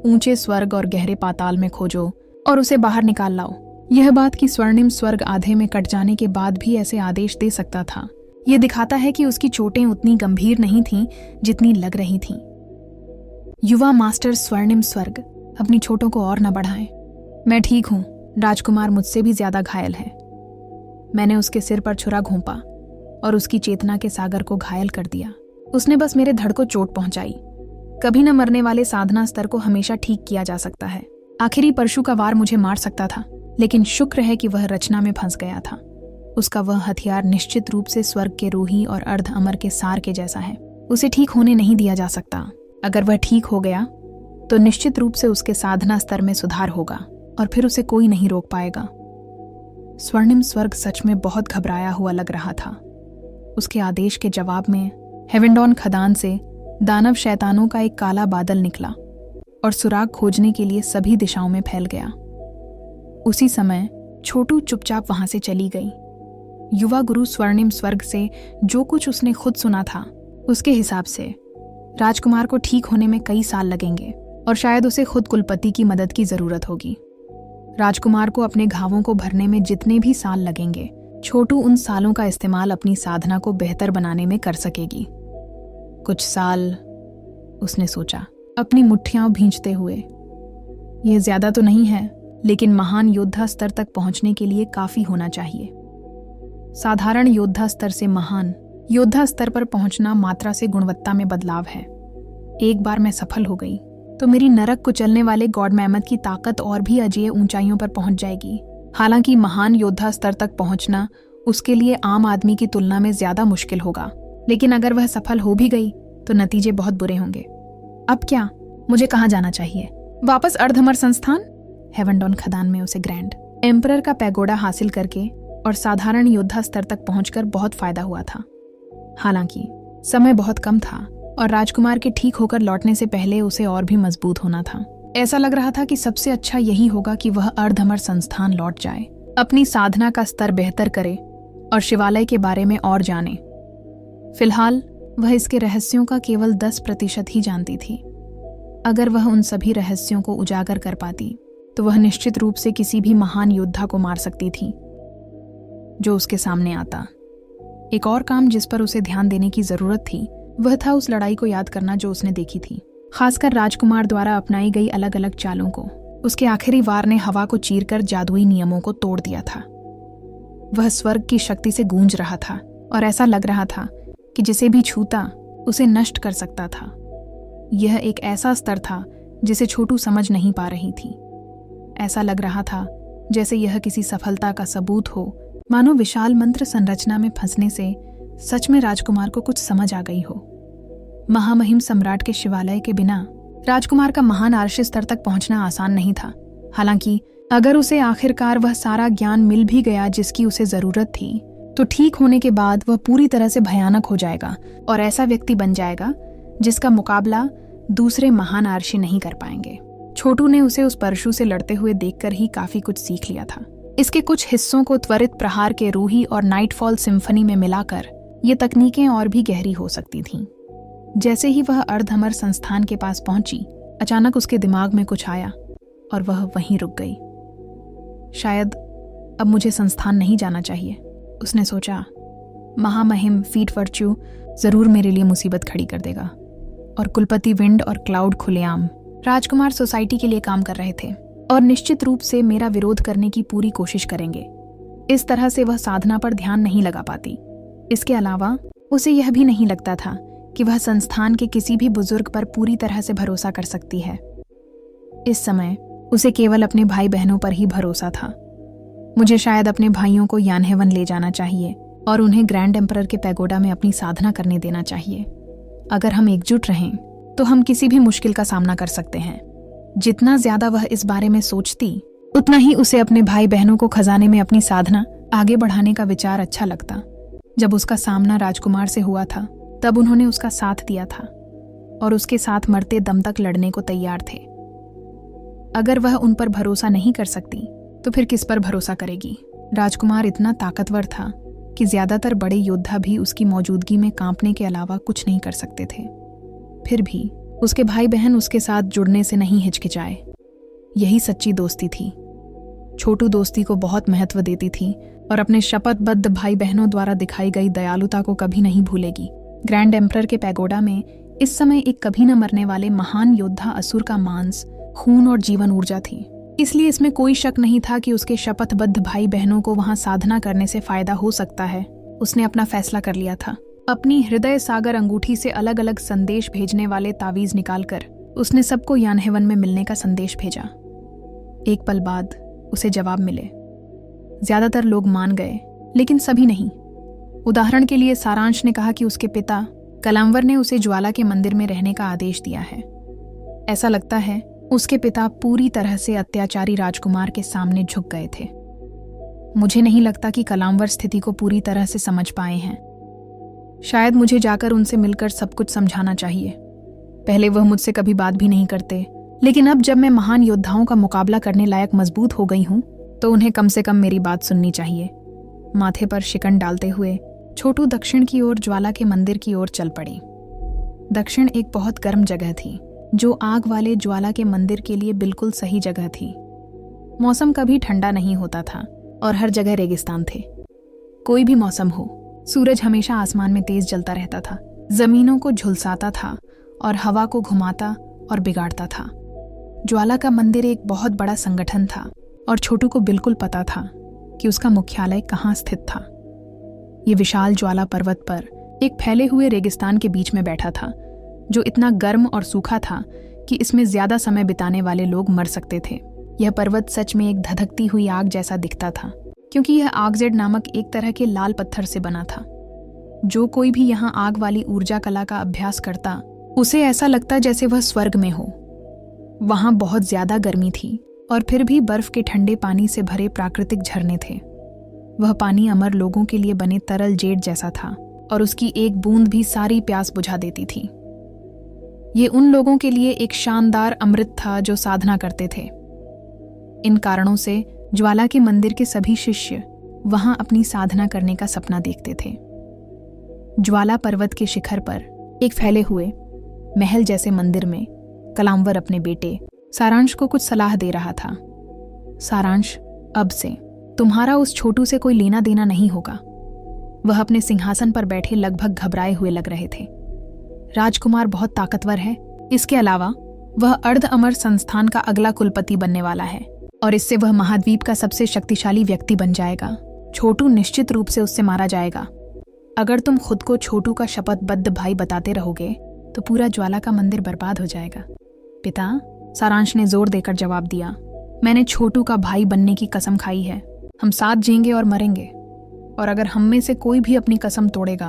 Speaker 1: ऊंचे स्वर्ग और गहरे पाताल में खोजो और उसे बाहर निकाल लाओ। यह बात कि स्वर्णिम स्वर्ग आधे में कट जाने के बाद भी ऐसे आदेश दे सकता था, यह दिखाता है कि उसकी चोटें उतनी गंभीर नहीं थीं जितनी लग रही थीं। युवा मास्टर स्वर्णिम स्वर्ग, अपनी चोटों को और न बढ़ाएं। मैं ठीक हूं, राजकुमार मुझसे भी ज्यादा घायल है। मैंने उसके सिर पर छुरा घोंपा और उसकी चेतना के सागर को घायल कर दिया। उसने बस मेरे धड़ को चोट पहुंचाई। कभी न मरने वाले साधना स्तर को हमेशा ठीक किया जा सकता है। आखिरी परशु का वार मुझे मार सकता था, लेकिन शुक्र है कि वह रचना में फंस गया था। उसका वह हथियार निश्चित रूप से स्वर्ग के रूही और अर्ध अमर के सार के जैसा है। उसे ठीक होने नहीं दिया जा सकता। अगर वह ठीक हो गया तो निश्चित रूप से उसके साधना स्तर में सुधार होगा और फिर उसे कोई नहीं रोक पाएगा। स्वर्णिम स्वर्ग सच में बहुत घबराया हुआ लग रहा था। उसके आदेश के जवाब में हेवेंडॉन खदान से दानव शैतानों का एक काला बादल निकला और सुराग खोजने के लिए सभी दिशाओं में फैल गया। उसी समय छोटू चुपचाप वहां से चली गई। युवा गुरु स्वर्णिम स्वर्ग से जो कुछ उसने खुद सुना था, उसके हिसाब से राजकुमार को ठीक होने में कई साल लगेंगे और शायद उसे खुद कुलपति की मदद की जरूरत होगी। राजकुमार को अपने घावों को भरने में जितने भी साल लगेंगे, छोटू उन सालों का इस्तेमाल अपनी साधना को बेहतर बनाने में कर सकेगी। कुछ साल, उसने सोचा, अपनी मुट्ठियां भींचते हुए। यह ज्यादा तो नहीं है, लेकिन महान योद्धा स्तर तक पहुंचने के लिए काफी होना चाहिए। साधारण योद्धा स्तर से महान योद्धा स्तर पर पहुंचना मात्रा से गुणवत्ता में बदलाव है। एक बार मैं सफल हो गई तो मेरी नरक कुचलने वाले गॉड मैमथ की ताकत और भी अजेय ऊंचाइयों पर पहुंच जाएगी। हालांकि महान योद्धा स्तर तक पहुंचना उसके लिए आम आदमी की तुलना में ज्यादा मुश्किल होगा, लेकिन अगर वह सफल हो भी गई तो नतीजे बहुत बुरे होंगे। अब क्या, मुझे कहाँ जाना चाहिए? वापस अर्धअमर संस्थान? हेवेंडॉन खदान में उसे ग्रैंड एम्परर का पैगोडा हासिल करके और साधारण योद्धा स्तर तक पहुंचकर बहुत फायदा हुआ था। हालांकि समय बहुत कम था और राजकुमार के ठीक होकर लौटने से पहले उसे और भी मजबूत होना था। ऐसा लग रहा था कि सबसे अच्छा यही होगा कि वह अर्धअमर संस्थान लौट जाए, अपनी साधना का स्तर बेहतर करे और शिवालय के बारे में और जाने। फिलहाल वह इसके रहस्यों का केवल 10% ही जानती थी। अगर वह उन सभी रहस्यों को उजागर कर पाती तो वह निश्चित रूप से किसी भी महान योद्धा को मार सकती थी जो उसके सामने आता। एक और काम जिस पर उसे ध्यान देने की जरूरत थी वह था उस लड़ाई को याद करना जो उसने देखी थी, खासकर राजकुमार द्वारा अपनाई गई अलग अलग चालों को। उसके आखिरी वार ने हवा को चीरकर जादुई नियमों को तोड़ दिया था। वह स्वर्ग की शक्ति से गूंज रहा था और ऐसा लग रहा था कि जिसे भी छूता उसे नष्ट कर सकता था। यह एक ऐसा स्तर था जिसे छोटू समझ नहीं पा रही थी। ऐसा लग रहा था जैसे यह किसी सफलता का सबूत हो, मानो विशाल मंत्र संरचना में फंसने से सच में राजकुमार को कुछ समझ आ गई हो। महामहिम सम्राट के शिवालय के बिना राजकुमार का महान आर्षि स्तर तक पहुंचना आसान नहीं था। हालांकि अगर उसे आखिरकार वह सारा ज्ञान मिल भी गया जिसकी उसे जरूरत थी, तो ठीक होने के बाद वह पूरी तरह से भयानक हो जाएगा और ऐसा व्यक्ति बन जाएगा जिसका मुकाबला दूसरे महान आर्षि नहीं कर पाएंगे। छोटू ने उसे उस परशु से लड़ते हुए देखकर ही काफी कुछ सीख लिया था। इसके कुछ हिस्सों को त्वरित प्रहार के रूही और नाइटफॉल सिम्फनी में मिलाकर ये तकनीकें और भी गहरी हो सकती थीं। जैसे ही वह अर्धअमर संस्थान के पास पहुंची, अचानक उसके दिमाग में कुछ आया और वह वहीं रुक गई। शायद अब मुझे संस्थान नहीं जाना चाहिए, उसने सोचा। महामहिम फीट वर्च्यू जरूर मेरे लिए मुसीबत खड़ी कर देगा। और कुलपति विंड और क्लाउड खुलेआम राजकुमार सोसाइटी के लिए काम कर रहे थे और निश्चित रूप से मेरा विरोध करने की पूरी कोशिश करेंगे। इस तरह से वह साधना पर ध्यान नहीं लगा पाती। इसके अलावा उसे यह भी नहीं लगता था कि वह संस्थान के किसी भी बुजुर्ग पर पूरी तरह से भरोसा कर सकती है। इस समय उसे केवल अपने भाई बहनों पर ही भरोसा था। मुझे शायद अपने भाइयों को यानहेवन ले जाना चाहिए और उन्हें ग्रैंड एम्परर के पैगोडा में अपनी साधना करने देना चाहिए। अगर हम एकजुट रहें तो हम किसी भी मुश्किल का सामना कर सकते हैं। जितना ज्यादा वह इस बारे में सोचती, उतना ही उसे अपने भाई बहनों को खजाने में अपनी साधना आगे बढ़ाने का विचार अच्छा लगता। जब उसका सामना राजकुमार से हुआ था तब उन्होंने उसका साथ दिया था और उसके साथ मरते दम तक लड़ने को तैयार थे। अगर वह उन पर भरोसा नहीं कर सकती तो फिर किस पर भरोसा करेगी? राजकुमार इतना ताकतवर था कि ज्यादातर बड़े योद्धा भी उसकी मौजूदगी में कांपने के अलावा कुछ नहीं कर सकते थे। फिर भी उसके भाई बहन उसके साथ जुड़ने से नहीं हिचकिचाए। यही सच्ची दोस्ती थी। छोटू दोस्ती को बहुत महत्व देती थी और अपने शपथबद्ध भाई बहनों द्वारा दिखाई गई दयालुता को कभी नहीं भूलेगी। ग्रैंड एम्परर के पैगोडा में इस समय एक कभी न मरने वाले महान योद्धा असुर का मांस, खून और जीवन ऊर्जा थी। इसलिए इसमें कोई शक नहीं था कि उसके शपथबद्ध भाई बहनों को वहां साधना करने से फायदा हो सकता है। उसने अपना फैसला कर लिया था। अपनी हृदय सागर अंगूठी से अलग अलग संदेश भेजने वाले तावीज निकालकर उसने सबको यानहेवन में मिलने का संदेश भेजा। एक पल बाद उसे जवाब मिले। ज्यादातर लोग मान गए, लेकिन सभी नहीं। उदाहरण के लिए सारांश ने कहा कि उसके पिता कलांवर ने उसे ज्वाला के मंदिर में रहने का आदेश दिया है। ऐसा लगता है उसके पिता पूरी तरह से अत्याचारी राजकुमार के सामने झुक गए थे। मुझे नहीं लगता कि कलांवर स्थिति को पूरी तरह से समझ पाए हैं। शायद मुझे जाकर उनसे मिलकर सब कुछ समझाना चाहिए। पहले वह मुझसे कभी बात भी नहीं करते, लेकिन अब जब मैं महान योद्धाओं का मुकाबला करने लायक मजबूत हो गई हूं, तो उन्हें कम से कम मेरी बात सुननी चाहिए। माथे पर शिकन डालते हुए छोटू दक्षिण की ओर ज्वाला के मंदिर की ओर चल पड़ी। दक्षिण एक बहुत गर्म जगह थी, जो आग वाले ज्वाला के मंदिर के लिए बिल्कुल सही जगह थी। मौसम कभी ठंडा नहीं होता था और हर जगह रेगिस्तान थे। कोई भी मौसम हो, सूरज हमेशा आसमान में तेज जलता रहता था, जमीनों को झुलसाता था और हवा को घुमाता और बिगाड़ता था। ज्वाला का मंदिर एक बहुत बड़ा संगठन था और छोटू को बिल्कुल पता था कि उसका मुख्यालय कहाँ स्थित था। ये विशाल ज्वाला पर्वत पर एक फैले हुए रेगिस्तान के बीच में बैठा था, जो इतना गर्म और सूखा था कि इसमें ज्यादा समय बिताने वाले लोग मर सकते थे। यह पर्वत सच में एक धधकती हुई आग जैसा दिखता था, क्योंकि यह आगजेड नामक एक तरह के लाल पत्थर से बना था। जो कोई भी यहाँ आग वाली ऊर्जा कला का अभ्यास करता, उसे ऐसा लगता जैसे वह स्वर्ग में हो। वहां बहुत ज्यादा गर्मी थी और फिर भी बर्फ के ठंडे पानी से भरे प्राकृतिक झरने थे। वह पानी अमर लोगों के लिए बने तरल जेड जैसा था और उसकी एक बूंद भी सारी प्यास बुझा देती थी। ये उन लोगों के लिए एक शानदार अमृत था जो साधना करते थे। इन कारणों से ज्वाला के मंदिर के सभी शिष्य वहां अपनी साधना करने का सपना देखते थे। ज्वाला पर्वत के शिखर पर एक फैले हुए महल जैसे मंदिर में कलाम्वर अपने बेटे सारांश को कुछ सलाह दे रहा था। सारांश, अब से तुम्हारा उस छोटू से कोई लेना देना नहीं होगा। वह अपने सिंहासन पर बैठे लगभग घबराए हुए लग रहे थे। राजकुमार बहुत ताकतवर है। इसके अलावा वह अर्ध अमर संस्थान का अगला कुलपति बनने वाला है और इससे वह महाद्वीप का सबसे शक्तिशाली व्यक्ति बन जाएगा। छोटू निश्चित रूप से उससे मारा जाएगा। अगर तुम खुद को छोटू का शपथबद्ध भाई बताते रहोगे तो पूरा ज्वाला का मंदिर बर्बाद हो जाएगा। पिता, सारांश ने जोर देकर जवाब दिया, मैंने छोटू का भाई बनने की कसम खाई है। हम साथ जिएंगे और मरेंगे, और अगर हम में से कोई भी अपनी कसम तोड़ेगा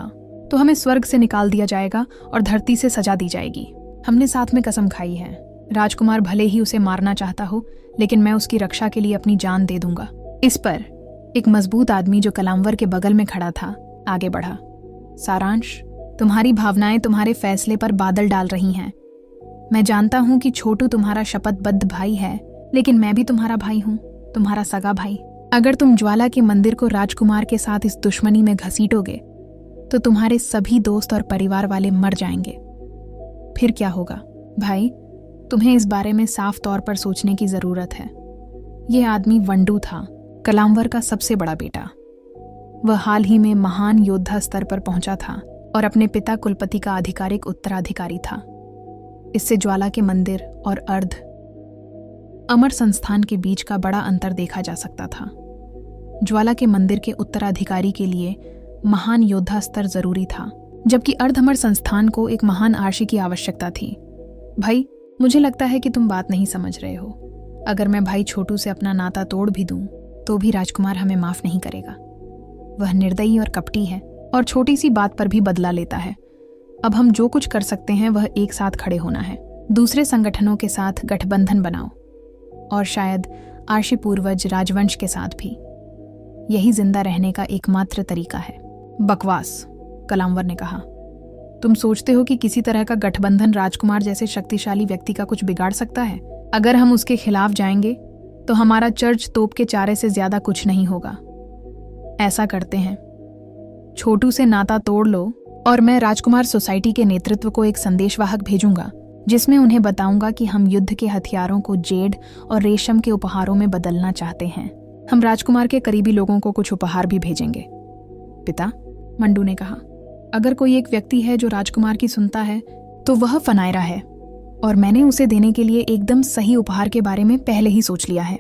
Speaker 1: तो हमें स्वर्ग से निकाल दिया जाएगा और धरती से सजा दी जाएगी। हमने साथ में कसम खाई है। राजकुमार भले ही उसे मारना चाहता हो, लेकिन मैं उसकी रक्षा के लिए अपनी जान दे दूंगा। इस पर एक मजबूत आदमी जो कलाम्वर के बगल में खड़ा था आगे बढ़ा। सारांश, तुम्हारी भावनाएं तुम्हारे फैसले पर बादल डाल रही हैं। मैं जानता हूं कि छोटू तुम्हारा शपथबद्ध भाई है, लेकिन मैं भी तुम्हारा भाई हूं, तुम्हारा सगा भाई। अगर तुम ज्वाला के मंदिर को राजकुमार के साथ इस दुश्मनी में घसीटोगे तो तुम्हारे सभी दोस्त और परिवार वाले मर जाएंगे। फिर क्या होगा? भाई, तुम्हें इस बारे में साफ तौर पर सोचने की जरूरत है। यह आदमी वंडू था, कलाम्वर का सबसे बड़ा बेटा। वह हाल ही में महान योद्धा स्तर पर पहुंचा था और अपने पिता कुलपति का आधिकारिक उत्तराधिकारी था। इससे ज्वाला के मंदिर और अर्ध अमर संस्थान के बीच का बड़ा अंतर देखा जा सकता था। ज्वाला के मंदिर के उत्तराधिकारी के लिए महान योद्धा स्तर जरूरी था, जबकि अर्ध अमर संस्थान को एक महान आर्षी की आवश्यकता थी। भाई, मुझे लगता है कि तुम बात नहीं समझ रहे हो। अगर मैं भाई छोटू से अपना नाता तोड़ भी दूं तो भी राजकुमार हमें माफ नहीं करेगा। वह निर्दयी और कपटी है और छोटी सी बात पर भी बदला लेता है। अब हम जो कुछ कर सकते हैं वह एक साथ खड़े होना है। दूसरे संगठनों के साथ गठबंधन बनाओ, और शायद आर्षी पूर्वज राजवंश के साथ भी। यही जिंदा रहने का एकमात्र तरीका है। बकवास, कलाम्वर ने कहा। तुम सोचते हो कि किसी तरह का गठबंधन राजकुमार जैसे शक्तिशाली व्यक्ति का कुछ बिगाड़ सकता है? अगर हम उसके खिलाफ जाएंगे तो हमारा चर्च तोप के चारे से ज्यादा कुछ नहीं होगा। ऐसा करते हैं, छोटू से नाता तोड़ लो और मैं राजकुमार सोसाइटी के नेतृत्व को एक संदेशवाहक भेजूंगा जिसमें उन्हें बताऊंगा कि हम युद्ध के हथियारों को जेड और रेशम के उपहारों में बदलना चाहते हैं। हम राजकुमार के करीबी लोगों को कुछ उपहार भी भेजेंगे। पिता, मंडू ने कहा, अगर कोई एक व्यक्ति है जो राजकुमार की सुनता है तो वह फनायरा है, और मैंने उसे देने के लिए एकदम सही उपहार के बारे में पहले ही सोच लिया है।